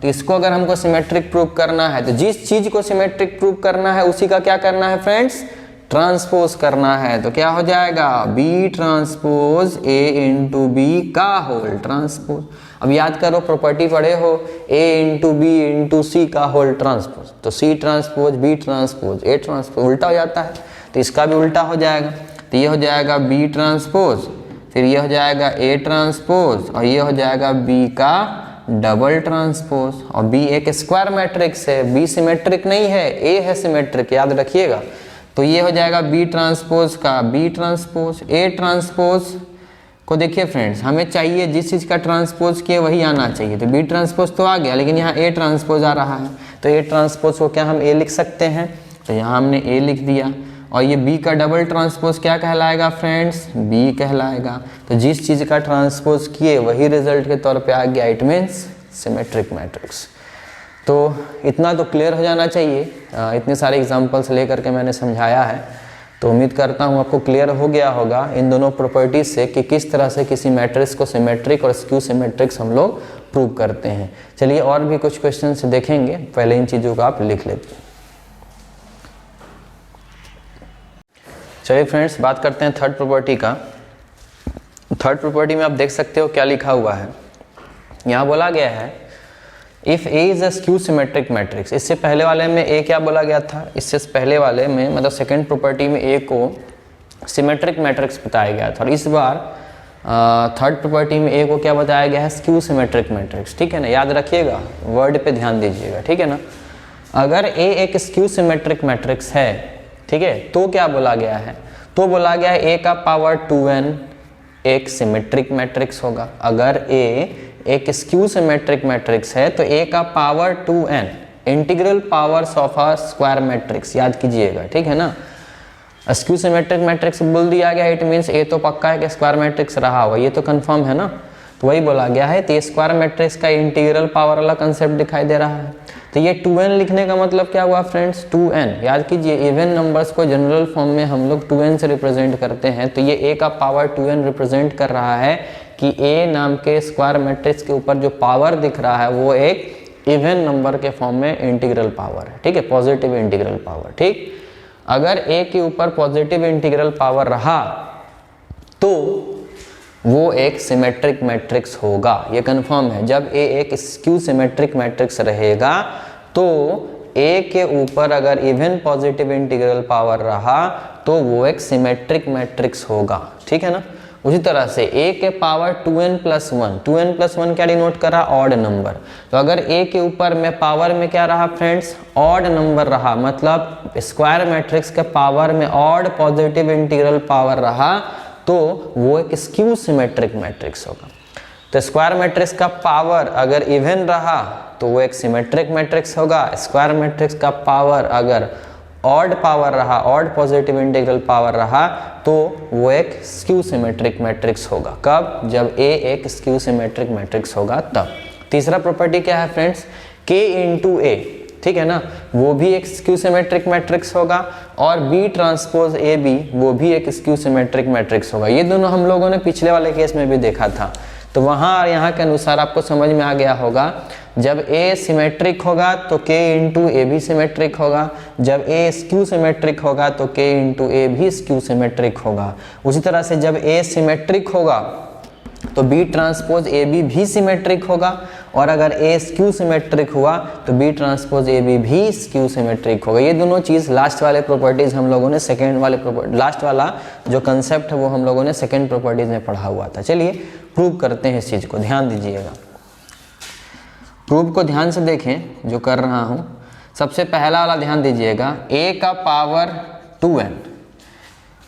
तो इसको अगर हमको सिमेट्रिक प्रूव करना है तो जिस चीज को सिमेट्रिक प्रूव करना है उसी का क्या करना है फ्रेंड्स, ट्रांसपोज करना है। तो क्या हो जाएगा, B transpose A into B का होल ट्रांसपोज। अब याद करो, प्रॉपर्टी पढ़े हो, a into B into C का होल ट्रांसपोज, तो c transpose b transpose a transpose उल्टा हो जाता है, तो इसका भी उल्टा हो जाएगा। तो ये हो जाएगा b ट्रांसपोज, फिर ये हो जाएगा a ट्रांसपोज, और ये हो जाएगा b का डबल ट्रांसपोज। और b एक स्क्वायर मैट्रिक्स है, b सिमेट्रिक नहीं है, a है सिमेट्रिक, याद रखिएगा। तो ये हो जाएगा b ट्रांसपोज का b ट्रांसपोज। a ट्रांसपोज को देखिए फ्रेंड्स, हमें चाहिए जिस चीज़ का ट्रांसपोज किए वही आना चाहिए। तो बी ट्रांसपोज तो आ गया, लेकिन यहाँ ए ट्रांसपोज आ रहा है, तो ए ट्रांसपोज को क्या हम ए लिख सकते हैं, तो यहाँ हमने ए लिख दिया। और ये बी का डबल ट्रांसपोज क्या कहलाएगा फ्रेंड्स, बी कहलाएगा। तो जिस चीज़ का ट्रांसपोज किए वही रिजल्ट के तौर पर आ गया, इट मीन्स सिमेट्रिक मैट्रिक्स। तो इतना तो क्लियर हो जाना चाहिए, इतने सारे एग्जाम्पल्स लेकर के मैंने समझाया है। तो उम्मीद करता हूँ आपको क्लियर हो गया होगा इन दोनों प्रॉपर्टीज से कि किस तरह से किसी मैट्रिक्स को सिमेट्रिक और स्क्यू सिमेट्रिक्स हम लोग प्रूव करते हैं। चलिए और भी कुछ क्वेश्चन देखेंगे, पहले इन चीज़ों को आप लिख लेते हैं। चलिए फ्रेंड्स, बात करते हैं थर्ड प्रॉपर्टी का। थर्ड प्रॉपर्टी में आप देख सकते हो क्या लिखा हुआ है, यहाँ बोला गया है if A is a skew symmetric matrix. इससे पहले वाले में ए क्या बोला गया था, इससे पहले वाले में मतलब सेकंड प्रॉपर्टी में ए को सिमेट्रिक मैट्रिक्स बताया गया था, और इस बार थर्ड प्रॉपर्टी में ए को क्या बताया गया है, स्क्यू सिमेट्रिक मैट्रिक्स। ठीक है ना, याद रखिएगा, वर्ड पे ध्यान दीजिएगा। ठीक है ना, अगर ए एक स्क्यू सिमेट्रिक मैट्रिक्स है, ठीक है, तो क्या बोला गया है, तो बोला गया है ए का पावर 2n एक सिमेट्रिक मैट्रिक्स होगा। अगर ए एक स्क्यू सिमेट्रिक मैट्रिक्स है तो a का power 2n integral powers of a square matrix, याद कीजिएगा। ठीक है ना, स्क्यू सिमेट्रिक मैट्रिक्स बोल दिया गया, इट मीन्स a तो पक्का है कि स्क्वायर मैट्रिक्स रहा हुआ, ये तो कंफर्म है ना। तो वही बोला गया है, तो स्क्वायर मैट्रिक्स का इंटीग्रल पावर वाला कंसेप्ट दिखाई दे रहा है। तो ये 2n लिखने का मतलब क्या हुआ फ्रेंड्स, 2n। याद कीजिए, इवन नंबर्स को जनरल फॉर्म में हम लोग 2n से रिप्रेजेंट करते हैं, तो ये a का पावर 2n रिप्रेजेंट कर रहा है कि a नाम के स्क्वायर मैट्रिक्स के ऊपर जो पावर दिख रहा है वो एक इवन नंबर के फॉर्म में इंटीग्रल पावर है। ठीक है, पॉजिटिव इंटीग्रल पावर। ठीक, अगर a के ऊपर पॉजिटिव इंटीग्रल पावर रहा तो वो एक सिमेट्रिक मैट्रिक्स होगा, ये कंफर्म है। जब a एक स्क्यू सिमेट्रिक मैट्रिक्स रहेगा तो a के ऊपर अगर इवन पॉजिटिव इंटीग्रल पावर रहा तो वो एक सिमेट्रिक मैट्रिक्स होगा। ठीक है ना, उसी तरह से a के power 2n plus 1, 2n plus 1 क्या डिनोट कर रहा, ऑड नंबर। तो अगर a के ऊपर में पावर में क्या रहा फ्रेंड्स, ऑड नंबर रहा, मतलब स्क्वायर मैट्रिक्स के पावर में ऑड पॉजिटिव इंटीग्रल पावर रहा, तो वो एक स्क्यू सिमेट्रिक मैट्रिक्स होगा। तो स्क्वायर मैट्रिक्स का पावर अगर इवन रहा तो वो एक सिमेट्रिक मैट्रिक्स होगा। स्क्वायर मैट्रिक्स का पावर अगर ऑड पावर रहा, ऑड पॉजिटिव इंटीग्रल पावर रहा, तो वो एक स्क्यू सिमेट्रिक मैट्रिक्स होगा। कब? जब A एक स्क्यू सिमेट्रिक मैट्रिक्स होगा तब। तीसरा प्रॉपर्टी क्या है फ्रेंड्स? K इंटू A, ठीक है ना, वो भी एक स्क्यू सिमेट्रिक मैट्रिक्स होगा, और B ट्रांसपोज AB वो भी एक स्क्यू सिमेट्रिक मैट्रिक्स होगा। ये दोनों हम लोगों ने पिछले वाले केस में भी देखा था, तो वहाँ और यहाँ के अनुसार आपको समझ में आ गया होगा। जब A सिमेट्रिक होगा तो K इंटू ए भी सिमेट्रिक होगा, जब A स्क्यू सिमेट्रिक होगा तो K इंटू ए भी स्क्यू सिमेट्रिक होगा। उसी तरह से जब A सिमेट्रिक होगा तो B ट्रांसपोज AB भी सिमेट्रिक होगा, और अगर A स्क्यू सिमेट्रिक हुआ तो B ट्रांसपोज AB भी स्क्यू सिमेट्रिक होगा। ये दोनों चीज़ लास्ट वाले प्रॉपर्टीज़ हम लोगों ने सेकेंड वाले लास्ट वाला जो कंसेप्ट है वो हम लोगों ने सेकेंड प्रॉपर्टीज़ में पढ़ा हुआ था। चलिए प्रूव करते हैं इस चीज़ को, ध्यान दीजिएगा। प्रूव को ध्यान से देखें जो कर रहा हूँ। सबसे पहला वाला ध्यान दीजिएगा, A का पावर 2n,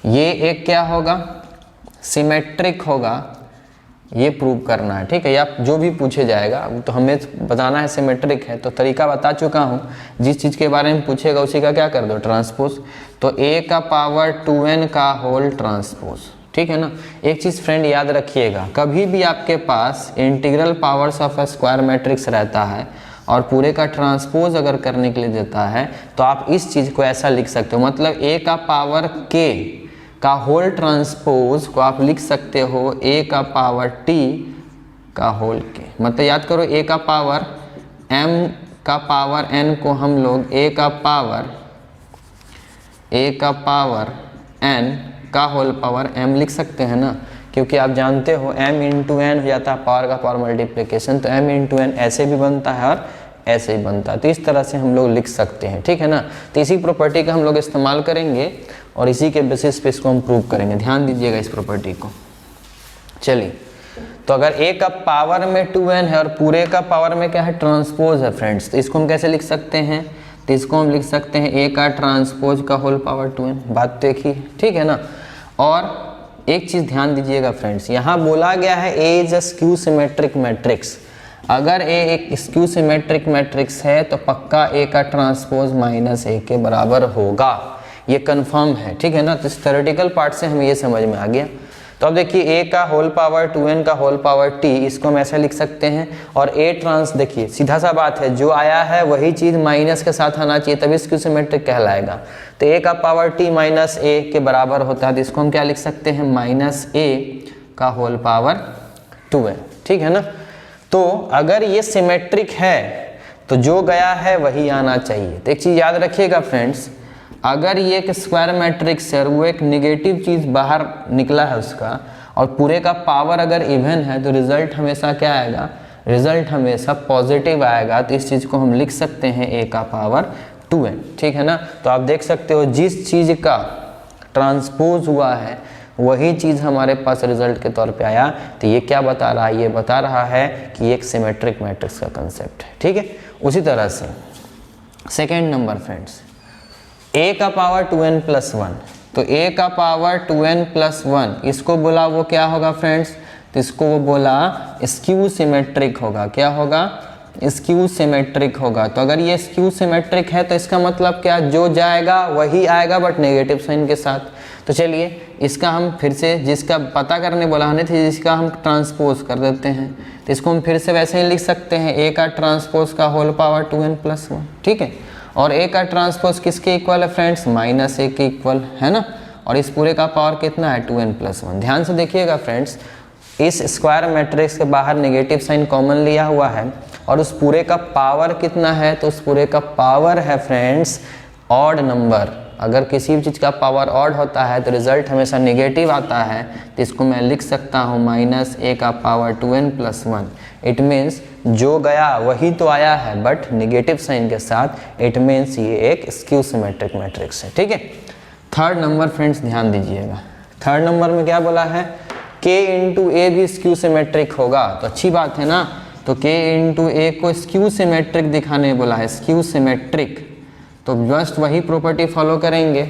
ये एक क्या होगा? सिमेट्रिक होगा। ये प्रूव करना है, ठीक है। या जो भी पूछे जाएगा तो हमें बताना है सिमेट्रिक है, तो तरीका बता चुका हूँ। जिस चीज़ के बारे में पूछेगा उसी का क्या कर दो? ट्रांसपोज। तो A का पावर 2n का होल ट्रांसपोज, ठीक है ना। एक चीज़ फ्रेंड याद रखिएगा, कभी भी आपके पास integral powers of a square matrix रहता है और पूरे का ट्रांसपोज अगर करने के लिए देता है तो आप इस चीज़ को ऐसा लिख सकते हो, मतलब A का पावर k का होल ट्रांसपोज को आप लिख सकते हो A का पावर t का होल k। मतलब याद करो, A का पावर m का पावर n को हम लोग A का पावर n का होल पावर m लिख सकते हैं ना, क्योंकि आप जानते हो m इंटू n हो जाता है पावर का पावर मल्टीप्लिकेशन, तो m इंटू n ऐसे भी बनता है और ऐसे ही बनता है। तो इस तरह से हम लोग लिख सकते हैं, ठीक है ना। तो इसी प्रॉपर्टी का हम लोग इस्तेमाल करेंगे और इसी के बेसिस पे इसको हम प्रूव करेंगे। ध्यान दीजिएगा इस प्रॉपर्टी को। चलिए, तो अगर A का पावर में 2n है और पूरे का पावर में क्या है? ट्रांसपोज है फ्रेंड्स, तो इसको हम कैसे लिख सकते हैं? तो इसको हम लिख सकते हैं A का ट्रांसपोज का होल पावर 2n। बात देखिए, ठीक है ना। और एक चीज़ ध्यान दीजिएगा फ्रेंड्स, यहाँ बोला गया है A is a skew symmetric matrix. अगर A एक स्क्यू सिमेट्रिक मैट्रिक्स है तो पक्का A का ट्रांसपोज -A के बराबर होगा, ये कंफर्म है, ठीक है ना। तो इस थ्योरेटिकल पार्ट से हमें ये समझ में आ गया। तो अब देखिए A का होल पावर 2n का होल पावर t, इसको हम ऐसे लिख सकते हैं, और A ट्रांस देखिए सीधा सा बात है, जो आया है वही चीज़ माइनस के साथ आना चाहिए तभी स्क्यू सिमेट्रिक कहलाएगा। तो A का पावर t माइनस A के बराबर होता है, तो इसको हम क्या लिख सकते हैं? -A का होल पावर 2n, ठीक है ना। तो अगर ये सिमेट्रिक है तो जो गया है वही आना चाहिए। तो एक चीज़ याद रखिएगा फ्रेंड्स, अगर ये एक स्क्वायर मैट्रिक्स है और वो एक निगेटिव चीज़ बाहर निकला है उसका, और पूरे का पावर अगर इवन है तो रिजल्ट हमेशा क्या आएगा? रिजल्ट हमेशा पॉजिटिव आएगा। तो इस चीज़ को हम लिख सकते हैं A का पावर 2n, ठीक है ना। तो आप देख सकते हो जिस चीज़ का ट्रांसपोज हुआ है वही चीज़ हमारे पास रिजल्ट के तौर पे आया। तो ये क्या बता रहा है? ये बता रहा है कि ये एक सिमेट्रिक मैट्रिक्स का कंसेप्ट है, ठीक है। उसी तरह से सेकेंड नंबर फ्रेंड्स, A का पावर 2n प्लस 1, तो A का पावर 2n प्लस 1 इसको बोला वो क्या होगा फ्रेंड्स? तो इसको वो बोला स्क्यू सिमेट्रिक होगा। क्या होगा? स्क्यू सिमेट्रिक होगा। तो अगर ये स्क्यू सिमेट्रिक है तो इसका मतलब क्या? जो जाएगा वही आएगा बट नेगेटिव साइन के साथ। तो चलिए इसका हम फिर से, जिसका पता करने बोला हमने थे, जिसका हम ट्रांसपोज कर देते हैं, तो इसको हम फिर से वैसे ही लिख सकते हैं A का ट्रांसपोज का होल पावर 2n प्लस 1, ठीक है। और A का ट्रांसपोज किसके इक्वल है फ्रेंड्स? -A के इक्वल है ना। और इस पूरे का पावर कितना है? 2n plus 1। ध्यान से देखिएगा फ्रेंड्स, इस स्क्वायर मैट्रिक्स के बाहर नेगेटिव साइन कॉमन लिया हुआ है, और उस पूरे का पावर कितना है? तो उस पूरे का पावर है फ्रेंड्स ऑड नंबर। अगर किसी भी चीज़ का पावर ऑड होता है तो रिजल्ट हमेशा नेगेटिव आता है। तो इसको मैं लिख सकता हूँ -A का power 2n plus 1। It means जो गया वही तो आया है बट नेगेटिव साइन के साथ। इट मीन्स ये एक स्क्यू सिमेट्रिक मैट्रिक्स है, ठीक है। थर्ड नंबर फ्रेंड्स ध्यान दीजिएगा, थर्ड नंबर में क्या बोला है? K इंटू A भी स्क्यू सिमेट्रिक होगा। तो अच्छी बात है ना। तो K इंटू A को स्क्यू सिमेट्रिक दिखाने बोला है, स्क्यू सिमेट्रिक। तो जस्ट वही प्रॉपर्टी फॉलो करेंगे।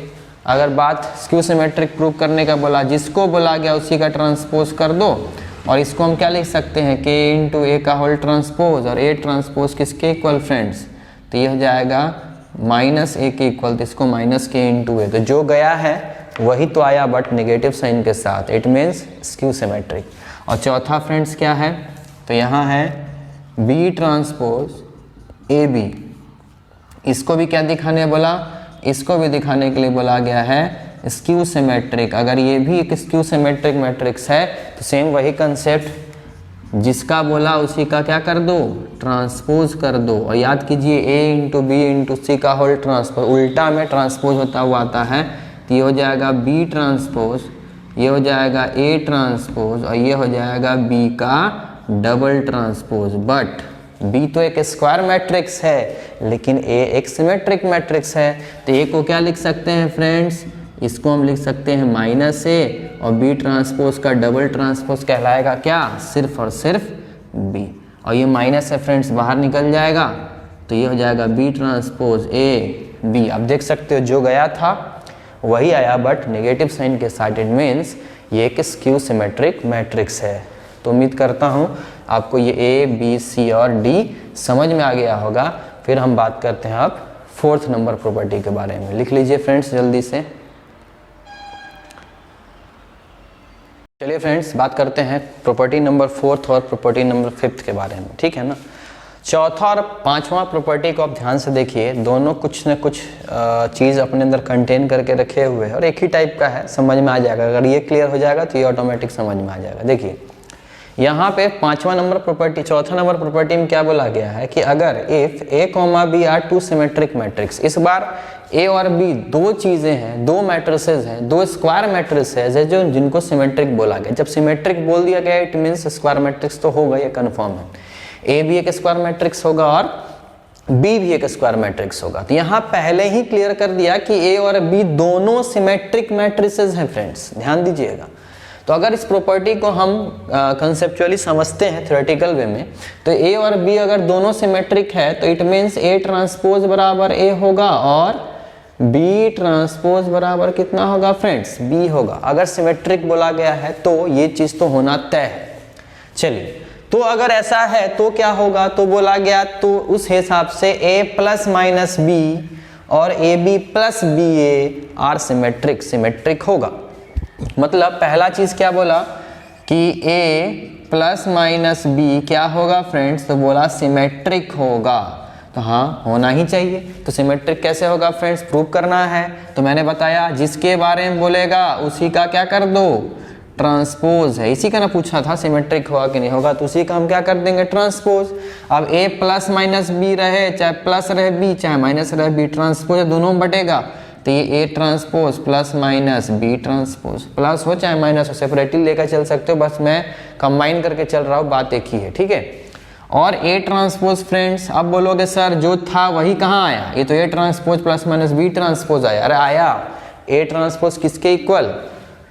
अगर बात स्क्यू सिमेट्रिक प्रूव करने का बोला, जिसको बोला गया उसी का ट्रांसपोज कर दो, और इसको हम क्या लिख सकते हैं, k इंटू ए का होल ट्रांसपोज, और ए ट्रांसपोज किसके इक्वल फ्रेंड्स, तो ये हो जाएगा माइनस ए के इक्वल, तो इसको माइनस के इंटू ए, तो जो गया है वही तो आया बट नेगेटिव साइन के साथ, इट मीन्स स्क्यू सिमेट्रिक। और चौथा फ्रेंड्स क्या है, तो यहाँ है बी ट्रांसपोज ए बी, इसको भी क्या दिखाने बोला, इसको भी दिखाने के लिए बोला गया है स्क्यू सिमेट्रिक। अगर ये भी एक स्क्यू सिमेट्रिक मैट्रिक्स है तो सेम वही कंसेप्ट, जिसका बोला उसी का क्या कर दो, ट्रांसपोज कर दो। और याद कीजिए ए इंटू बी इंटू सी का होल ट्रांसपोज, उल्टा में ट्रांसपोज होता हुआ आता है, तो ये हो जाएगा बी ट्रांसपोज, ये हो जाएगा ए ट्रांसपोज, और ये हो जाएगा बी का डबल ट्रांसपोज। बट बी तो एक स्क्वायर मैट्रिक्स है लेकिन ए एक सिमेट्रिक मैट्रिक्स है, तो ए को क्या लिख सकते हैं फ्रेंड्स, इसको हम लिख सकते हैं माइनस ए, और बी ट्रांसपोज का डबल ट्रांसपोज कहलाएगा क्या, सिर्फ और सिर्फ बी। और ये माइनस है फ्रेंड्स, बाहर निकल जाएगा, तो ये हो जाएगा बी ट्रांसपोज ए बी। अब देख सकते हो जो गया था वही आया बट नेगेटिव साइन के साथ, इट मीन्स ये एक स्क्यू सिमेट्रिक मैट्रिक्स है। तो उम्मीद करता हूँ आपको ये ए बी सी और डी समझ में आ गया होगा। फिर हम बात करते हैं अब फोर्थ नंबर प्रॉपर्टी के बारे में, लिख लीजिए फ्रेंड्स जल्दी से। चलिए फ्रेंड्स बात करते हैं प्रॉपर्टी नंबर फोर्थ और प्रॉपर्टी नंबर फिफ्थ के बारे में, ठीक है ना। चौथा और पांचवा प्रॉपर्टी को आप ध्यान से देखिए, दोनों कुछ न कुछ चीज़ अपने अंदर कंटेन करके रखे हुए हैं और एक ही टाइप का है, समझ में आ जाएगा। अगर ये क्लियर हो जाएगा तो ये ऑटोमेटिक समझ में आ जाएगा। देखिए यहाँ पे पांचवा नंबर प्रॉपर्टी, चौथा नंबर प्रॉपर्टी में क्या बोला गया है कि अगर if A comma B are two symmetric matrix, इस बार ए और बी दो चीजें हैं, दो मैट्रिसेस हैं, दो स्क्वायर मैट्रिसेस है जो जिनको सिमेट्रिक बोला गया। जब सिमेट्रिक बोल दिया गया इट मीन्स स्क्वायर मैट्रिक्स तो होगा, ये कंफर्म है। ए भी एक स्क्वायर मैट्रिक्स होगा और बी भी एक स्क्वायर मैट्रिक्स होगा। तो यहाँ पहले ही क्लियर कर दिया कि ए और बी दोनों सिमेट्रिक मैट्रिसेस हैं फ्रेंड्स, ध्यान दीजिएगा। तो अगर इस प्रॉपर्टी को हम कंसेप्चुअली समझते हैं थ्योरेटिकल वे में, तो ए और बी अगर दोनों सिमेट्रिक है तो इट मीन्स ए ट्रांसपोज बराबर ए होगा और बी ट्रांसपोज बराबर कितना होगा फ्रेंड्स, बी होगा। अगर सिमेट्रिक बोला गया है तो ये चीज तो होना तय है। चलिए तो अगर ऐसा है तो क्या होगा, तो बोला गया तो उस हिसाब से ए प्लस माइनस बी और A B plus B A are symmetric, symmetric होगा। मतलब पहला चीज क्या बोला कि a प्लस माइनस बी क्या होगा फ्रेंड्स, तो बोला सिमेट्रिक होगा। तो हाँ होना ही चाहिए। तो सिमेट्रिक कैसे होगा फ्रेंड्स, प्रूव करना है। तो मैंने बताया जिसके बारे में बोलेगा उसी का क्या कर दो, ट्रांसपोज है। इसी का ना पूछा था सिमेट्रिक होगा कि नहीं होगा, तो उसी का हम क्या कर देंगे, ट्रांसपोज। अब a प्लस माइनस बी रहे, चाहे प्लस रहे बी चाहे माइनस रहे बी, ट्रांसपोज है, दोनों बटेगा। तो ये A transpose plus minus B transpose, plus हो चाहे माइनस हो, सेपरेटली लेकर चल सकते हो, बस मैं कंबाइन करके चल रहा हूँ, बात एक ही है, ठीक है। और ए ट्रांसपोज फ्रेंड्स, अब बोलोगे सर जो था वही कहाँ आया, ये तो A transpose plus minus B transpose आया। अरे आया, ए ट्रांसपोज किसके इक्वल,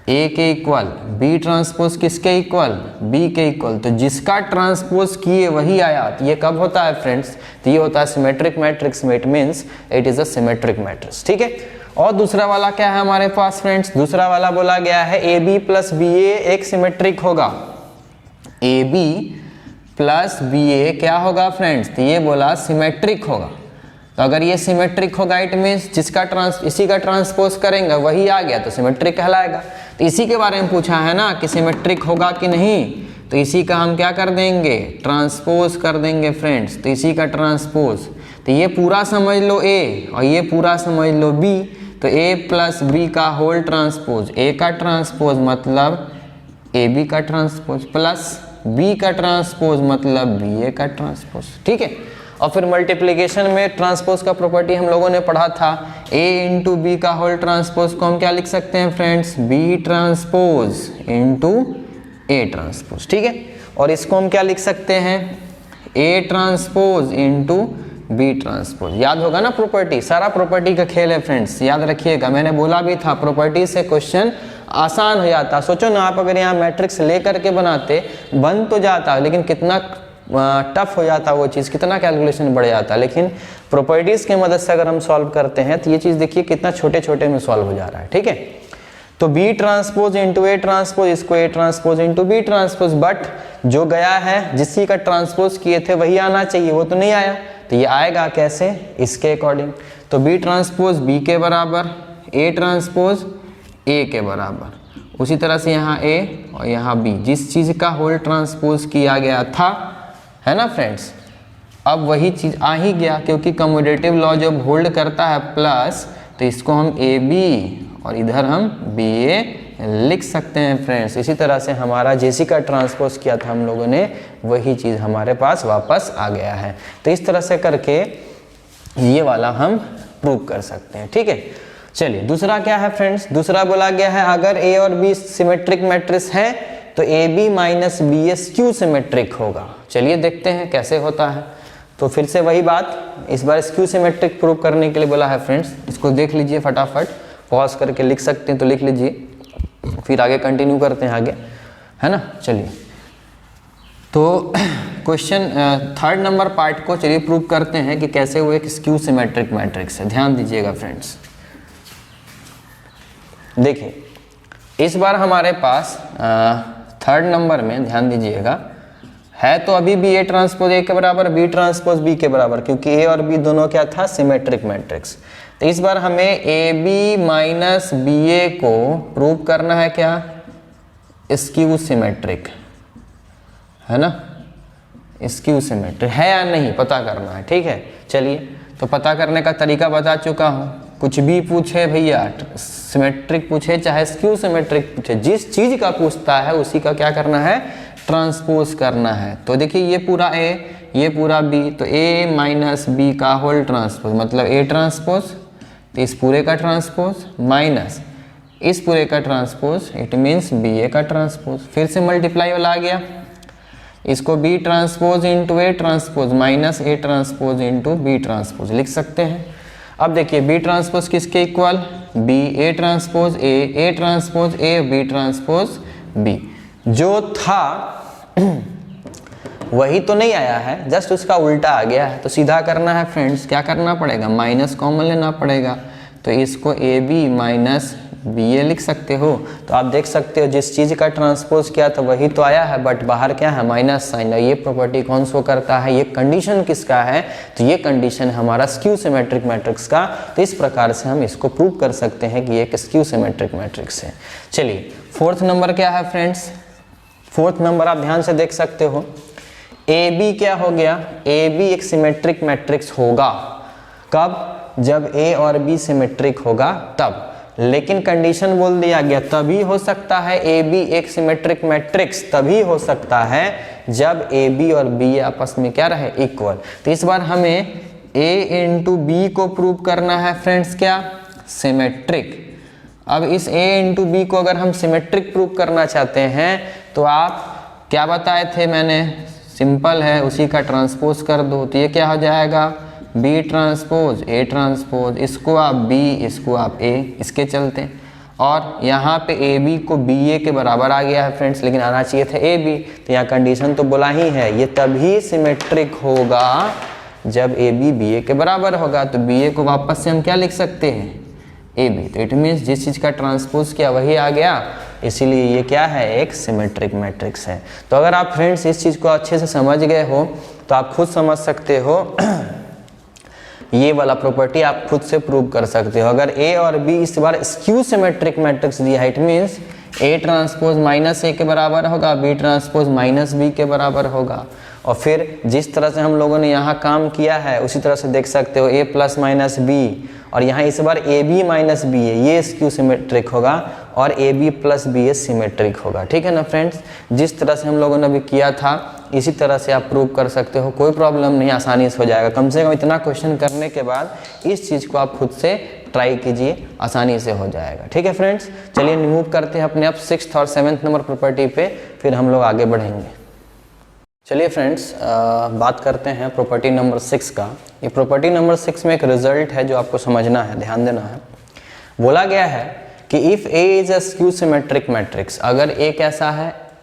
ए के इक्वल, बी ट्रांसपोज किसके इक्वल, बी के इक्वल। तो जिसका ट्रांसपोज किए वही आया। तो ये कब होता है फ्रेंड्स, तो ये होता है सिमेट्रिक मैट्रिक्स में, it means it is a symmetric matrix, ठीक है। और दूसरा वाला क्या है हमारे पास फ्रेंड्स, दूसरा वाला बोला गया है ए बी प्लस बी ए एक सिमेट्रिक होगा। ए बी प्लस बी ए क्या होगा फ्रेंड्स, तो ये बोला सिमेट्रिक होगा। तो अगर ये सिमेट्रिक होगा इट मीन्स जिसका इसी का ट्रांसपोज करेंगे वही आ गया, तो सिमेट्रिक कहलाएगा। तो इसी के बारे में पूछा है ना कि सिमेट्रिक होगा कि नहीं, तो इसी का हम क्या कर देंगे, ट्रांसपोज कर देंगे फ्रेंड्स। तो इसी का ट्रांसपोज, तो ये पूरा समझ लो ए और ये पूरा समझ लो बी। तो ए प्लस बी का होल ट्रांसपोज, ए का ट्रांसपोज मतलब ए बी का ट्रांसपोज, प्लस बी का ट्रांसपोज मतलब बी ए का ट्रांसपोज, ठीक है। और फिर मल्टीप्लिकेशन में ट्रांसपोज का प्रॉपर्टी हम लोगों ने पढ़ा था, ए इंटू बी का होल ट्रांसपोज को हम क्या लिख सकते हैं friends, B transpose into A transpose, ठीक है। और इसको हम क्या लिख सकते हैं, A transpose into B transpose. याद होगा ना प्रॉपर्टी, सारा प्रॉपर्टी का खेल है फ्रेंड्स, याद रखिएगा। मैंने बोला भी था प्रॉपर्टी से क्वेश्चन आसान हो जाता। सोचो ना आप अगर यहाँ मैट्रिक्स लेकर के बनाते, बन तो जाता लेकिन कितना टफ हो जाता वो चीज़, कितना कैलकुलेशन बढ़ जाता। लेकिन प्रॉपर्टीज़ की मदद से अगर हम सॉल्व करते हैं तो ये चीज़ देखिए कितना छोटे छोटे में सॉल्व हो जा रहा है, ठीक है। तो B transpose into A transpose, इसको A transpose into B transpose, but जो गया है जिसकी का ट्रांसपोज किए थे वही आना चाहिए, वो तो नहीं आया, तो ये आएगा कैसे, इसके अकॉर्डिंग। तो बी ट्रांसपोज बी के बराबर, ए ट्रांसपोज ए के बराबर, उसी तरह से यहाँ ए और यहाँ बी, जिस चीज़ का होल ट्रांसपोज किया गया था, है ना फ्रेंड्स, अब वही चीज़ आ ही गया, क्योंकि कम्यूटेटिव लॉ जब होल्ड करता है प्लस, तो इसको हम ए बी और इधर हम बी ए लिख सकते हैं फ्रेंड्स। इसी तरह से हमारा जैसी का ट्रांसपोज किया था हम लोगों ने, वही चीज़ हमारे पास वापस आ गया है। तो इस तरह से करके ये वाला हम प्रूव कर सकते हैं, ठीक है। चलिए दूसरा क्या है फ्रेंड्स, दूसरा बोला गया है अगर ए और बी सिमेट्रिक मैट्रिक्स है तो A B minus B A skew symmetric होगा। चलिए देखते हैं कैसे होता है। तो फिर से वही बात, इस बार स्क्यू सिमेट्रिक प्रूव करने के लिए बोला है फ्रेंड्स। इसको देख लीजिए फटाफट, पॉज करके लिख सकते हैं तो लिख लीजिए, फिर आगे कंटिन्यू करते हैं आगे, है ना। चलिए तो क्वेश्चन थर्ड नंबर पार्ट को चलिए प्रूव करते हैं कि कैसे वो एक स्क्यू सिमेट्रिक मैट्रिक्स है। ध्यान दीजिएगा फ्रेंड्स, देखिए इस बार हमारे पास थर्ड नंबर में ध्यान दीजिएगा है, तो अभी भी ए ट्रांसपोज ए के बराबर, बी ट्रांसपोज बी के बराबर, क्योंकि ए और बी दोनों क्या था, सिमेट्रिक मैट्रिक्स। तो इस बार हमें ए बी माइनस बी ए को प्रूव करना है क्या, स्क्यू सिमेट्रिक, है ना, स्क्यू सिमेट्रिक है या नहीं पता करना है, ठीक है। चलिए तो पता करने का तरीका बता चुका हूँ, कुछ भी पूछे भैया, सिमेट्रिक पूछे चाहे स्क्यू सिमेट्रिक पूछे, जिस चीज़ का पूछता है उसी का क्या करना है, ट्रांसपोज करना है। तो देखिए ये पूरा ए, ये पूरा बी, तो ए माइनस बी का होल ट्रांसपोज मतलब ए ट्रांसपोज, तो इस पूरे का ट्रांसपोज माइनस इस पूरे का transpose, it means B A का ट्रांसपोज। फिर से मल्टीप्लाई वाला आ गया, इसको B transpose into A transpose minus A transpose into B transpose लिख सकते हैं। अब देखिए बी ट्रांसपोज किसके equal, B A transpose A transpose A B transpose B. जो था वही तो नहीं आया है, जस्ट उसका उल्टा आ गया है। तो सीधा करना है फ्रेंड्स, क्या करना पड़ेगा, माइनस कॉमन लेना पड़ेगा। तो इसको ए बी माइनस बी ए लिख सकते हो। तो आप देख सकते हो जिस चीज़ का ट्रांसपोज किया था वही तो आया है, बट बाहर क्या है, माइनस साइन है। ये प्रॉपर्टी कौन शो करता है, ये कंडीशन किसका है, तो ये कंडीशन हमारा स्क्यू सिमेट्रिक मैट्रिक्स का। तो इस प्रकार से हम इसको प्रूव कर सकते हैं कि ये एक स्क्यू सिमेट्रिक मैट्रिक्स है। चलिए फोर्थ नंबर क्या है फ्रेंड्स, फोर्थ नंबर आप ध्यान से देख सकते हो, ए बी क्या हो गया, ए बी एक सिमेट्रिक मैट्रिक्स होगा। कब, जब ए और बी सिमेट्रिक होगा तब। लेकिन कंडीशन बोल दिया गया तभी हो सकता है ए बी एक सिमेट्रिक मैट्रिक्स, तभी हो सकता है जब ए बी और बी आपस में क्या रहे, इक्वल। तो इस बार हमें ए इंटू बी को प्रूव करना है फ्रेंड्स, क्या, सिमेट्रिक। अब इस a इंटू बी को अगर हम सिमेट्रिक प्रूव करना चाहते हैं तो आप क्या बताए थे मैंने, सिंपल है, उसी का ट्रांसपोज कर दो। तो ये क्या हो जाएगा, बी ट्रांसपोज ए ट्रांसपोज, इसको आप बी इसको आप ए, इसके चलते। और यहाँ पे ए बी को बी ए के बराबर आ गया है फ्रेंड्स, लेकिन आना चाहिए था ए बी। तो यहाँ कंडीशन तो बोला ही है, ये तभी सिमेट्रिक होगा जब ए बी ए के बराबर होगा। तो बी ए को वापस से हम क्या लिख सकते हैं, ए बी। तो इट मीन्स जिस चीज़ का ट्रांसपोज किया वही आ गया, इसीलिए ये क्या है, एक सिमेट्रिक मैट्रिक्स है। तो अगर आप फ्रेंड्स इस चीज़ को अच्छे से समझ गए हो तो आप खुद समझ सकते हो ये वाला प्रॉपर्टी आप खुद से प्रूव कर सकते हो। अगर ए और बी इस बार स्क्यू सिमेट्रिक मैट्रिक्स दिया है, it means A transpose minus A के बराबर होगा, बी ट्रांसपोज माइनस बी के बराबर होगा। और फिर जिस तरह से हम लोगों ने यहाँ काम किया है उसी तरह से देख सकते हो, ए प्लस माइनस बी, और यहाँ इस बार ए बी माइनस बी है, ये स्क्यू सिमेट्रिक होगा, और A B plus B A symmetric होगा। ठीक है ना फ्रेंड्स, जिस तरह से हम लोगों ने अभी किया था इसी तरह से आप प्रूव कर सकते हो, कोई प्रॉब्लम नहीं, आसानी से हो जाएगा। कम से कम इतना क्वेश्चन करने के बाद इस चीज़ को आप खुद से ट्राई कीजिए, आसानी से हो जाएगा। ठीक है फ्रेंड्स, चलिए मूव करते हैं अपने अब 6th और 7th नंबर प्रॉपर्टी पे, फिर हम लोग आगे बढ़ेंगे। चलिए फ्रेंड्स बात करते हैं प्रॉपर्टी नंबर 6 का। ये प्रॉपर्टी नंबर 6 में एक रिजल्ट है जो आपको समझना है, ध्यान देना है। बोला गया है कि if A is a skew symmetric matrix, अगर ए कैसा है,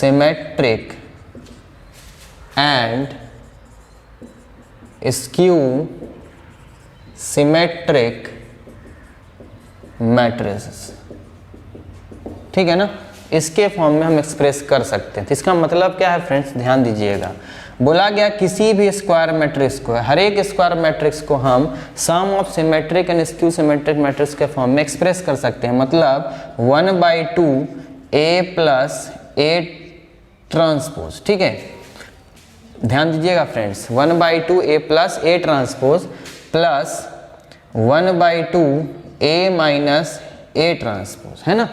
symmetric and skew symmetric matrices, ठीक है ना, इसके फॉर्म में हम एक्सप्रेस कर सकते हैं। तो इसका मतलब क्या है फ्रेंड्स, ध्यान दीजिएगा, बोला गया किसी भी स्क्वायर मैट्रिक्स को, हर एक स्क्वायर मैट्रिक्स को हम sum of symmetric and skew symmetric matrix के फॉर्म में एक्सप्रेस कर सकते हैं। मतलब 1/2 A प्लस A ट्रांसपोज, ठीक है, ध्यान दीजिएगा friends, 1/2 A plus A transpose plus 1/2 A minus A transpose, है ना।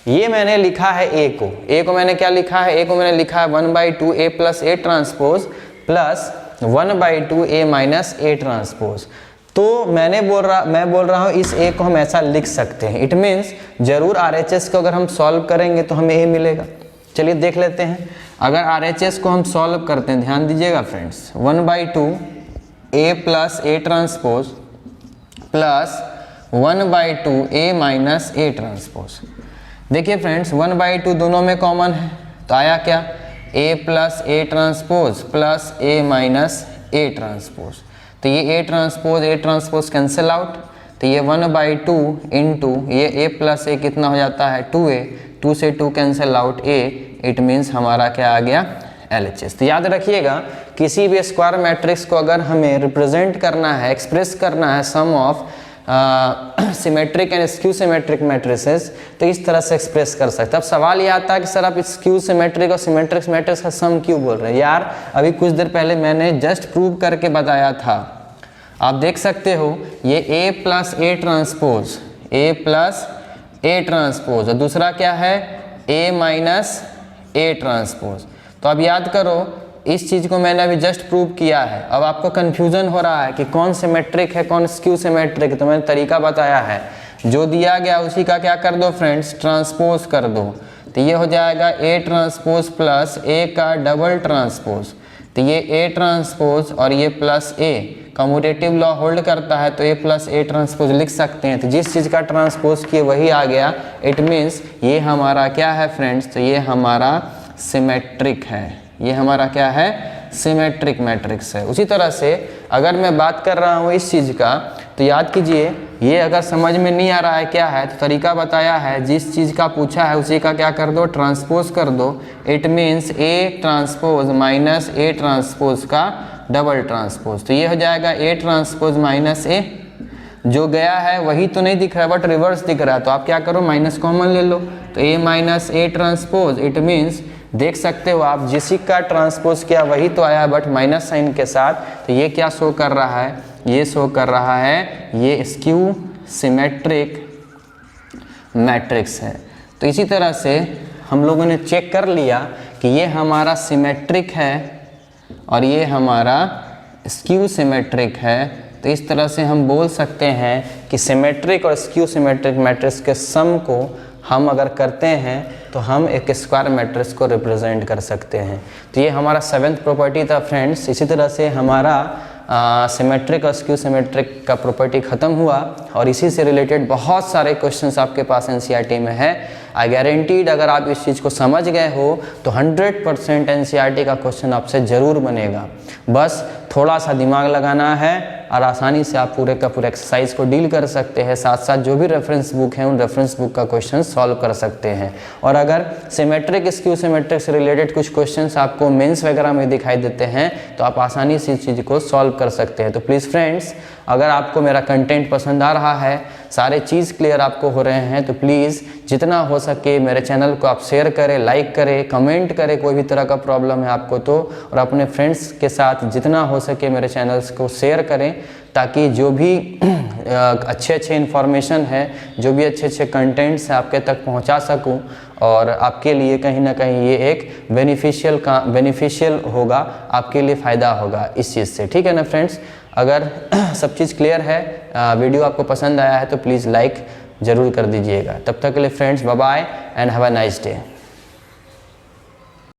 ये मैंने लिखा है A को मैंने क्या लिखा है, A को मैंने लिखा है 1/2 A plus A transpose plus 1/2 A minus A transpose. तो मैं बोल रहा हूँ इस A को हम ऐसा लिख सकते हैं। इट मीन्स जरूर RHS को अगर हम सॉल्व करेंगे तो हमें A मिलेगा। चलिए देख लेते हैं, अगर RHS को हम सॉल्व करते हैं, ध्यान दीजिएगा friends, 1/2 A plus A transpose plus 1/2 A minus A transpose. देखिए फ्रेंड्स 1/2 दोनों में कॉमन है, तो आया क्या, A plus A transpose plus A minus A transpose. तो ये A ट्रांसपोज कैंसिल आउट, तो ये 1/2 इंटू ये A प्लस A कितना हो जाता है 2A, 2 से 2 cancel out A, it means हमारा क्या आ गया LHS। तो याद रखिएगा किसी भी स्क्वायर मैट्रिक्स को अगर हमें रिप्रेजेंट करना है, एक्सप्रेस करना है sum of symmetric and skew symmetric matrices, तो इस तरह से एक्सप्रेस कर सकते हैं। अब सवाल ये आता है कि सर आप स्क्यू सिमेट्रिक और सिमेट्रिक मैट्रिक्स का सम क्यों बोल रहे हैं। यार अभी कुछ देर पहले मैंने जस्ट प्रूव करके बताया था, आप देख सकते हो ये A plus A transpose, A plus A transpose और दूसरा क्या है A माइनस A ट्रांसपोज। तो अब याद करो इस चीज़ को मैंने अभी जस्ट प्रूव किया है। अब आपको कन्फ्यूज़न हो रहा है कि कौन सिमेट्रिक है कौन स्क्यू सिमेट्रिक, तो मैंने तरीका बताया है, जो दिया गया उसी का क्या कर दो फ्रेंड्स, ट्रांसपोज कर दो। तो ये हो जाएगा A ट्रांसपोज प्लस A का डबल ट्रांसपोज, तो ये A ट्रांसपोज और ये plus A, commutative law hold करता है तो A प्लस A ट्रांसपोज लिख सकते हैं। तो जिस चीज़ का ट्रांसपोज किए वही आ गया, इट मीन्स ये हमारा क्या है फ्रेंड्स, तो ये हमारा सिमेट्रिक है, ये हमारा क्या है सिमेट्रिक मैट्रिक्स है। उसी तरह से अगर मैं बात कर रहा हूँ इस चीज़ का, तो याद कीजिए ये अगर समझ में नहीं आ रहा है क्या है, तो तरीका बताया है, जिस चीज़ का पूछा है उसी का क्या कर दो, ट्रांसपोज कर दो। It means A transpose minus A transpose का डबल ट्रांसपोज, तो ये हो जाएगा A ट्रांसपोज माइनस A। जो गया है वही तो नहीं दिख रहा है बट रिवर्स दिख रहा है, तो आप क्या करो माइनस कॉमन ले लो, तो A minus A transpose, it means देख सकते हो आप जिसी का ट्रांसपोज किया वही तो आया बट माइनस साइन के साथ। तो ये क्या शो कर रहा है, ये शो कर रहा है ये स्क्यू सिमेट्रिक मैट्रिक्स है। तो इसी तरह से हम लोगों ने चेक कर लिया कि ये हमारा सिमेट्रिक है और ये हमारा स्क्यू सिमेट्रिक है। तो इस तरह से हम बोल सकते हैं कि सिमेट्रिक और स्क्यू सिमेट्रिक मैट्रिक्स के सम को हम अगर करते हैं तो हम एक स्क्वायर मैट्रिक्स को रिप्रेजेंट कर सकते हैं। तो ये हमारा 7th प्रॉपर्टी था फ्रेंड्स। इसी तरह से हमारा सिमेट्रिक और स्क्यू सिमेट्रिक का प्रॉपर्टी ख़त्म हुआ और इसी से रिलेटेड बहुत सारे क्वेश्चंस आपके पास एनसीईआरटी में है। आई गारंटीड अगर आप इस चीज़ को समझ गए हो तो 100% एनसीईआरटी का क्वेश्चन आपसे ज़रूर बनेगा। बस थोड़ा सा दिमाग लगाना है और आसानी से आप पूरे का पूरा एक्सरसाइज को डील कर सकते हैं। साथ साथ जो भी रेफरेंस बुक है उन रेफरेंस बुक का क्वेश्चन सॉल्व कर सकते हैं। और अगर सिमेट्रिक स्क्यू सिमेट्रिक से रिलेटेड कुछ क्वेश्चंस आपको मेंस वगैरह में दिखाई देते हैं तो आप आसानी से इस चीज़ को सॉल्व कर सकते हैं। तो प्लीज़ फ्रेंड्स, अगर आपको मेरा कंटेंट पसंद आ रहा है, सारे चीज़ क्लियर आपको हो रहे हैं, तो प्लीज़ जितना हो सके मेरे चैनल को आप शेयर करें, लाइक करें, कमेंट करें कोई भी तरह का प्रॉब्लम है आपको तो, और अपने फ्रेंड्स के साथ जितना हो सके मेरे चैनल्स को शेयर करें ताकि जो भी अच्छे इन्फॉर्मेशन है, जो भी अच्छे कंटेंट्स हैं आपके तक पहुंचा सकूं और आपके लिए कहीं ना कहीं ये एक बेनिफिशियल होगा, आपके लिए फ़ायदा होगा इस चीज़ से। ठीक है ना फ्रेंड्स, अगर सब चीज़ क्लियर है, वीडियो आपको पसंद आया है तो प्लीज़ लाइक ज़रूर कर दीजिएगा। तब तक के लिए friends, bye bye and have a nice day.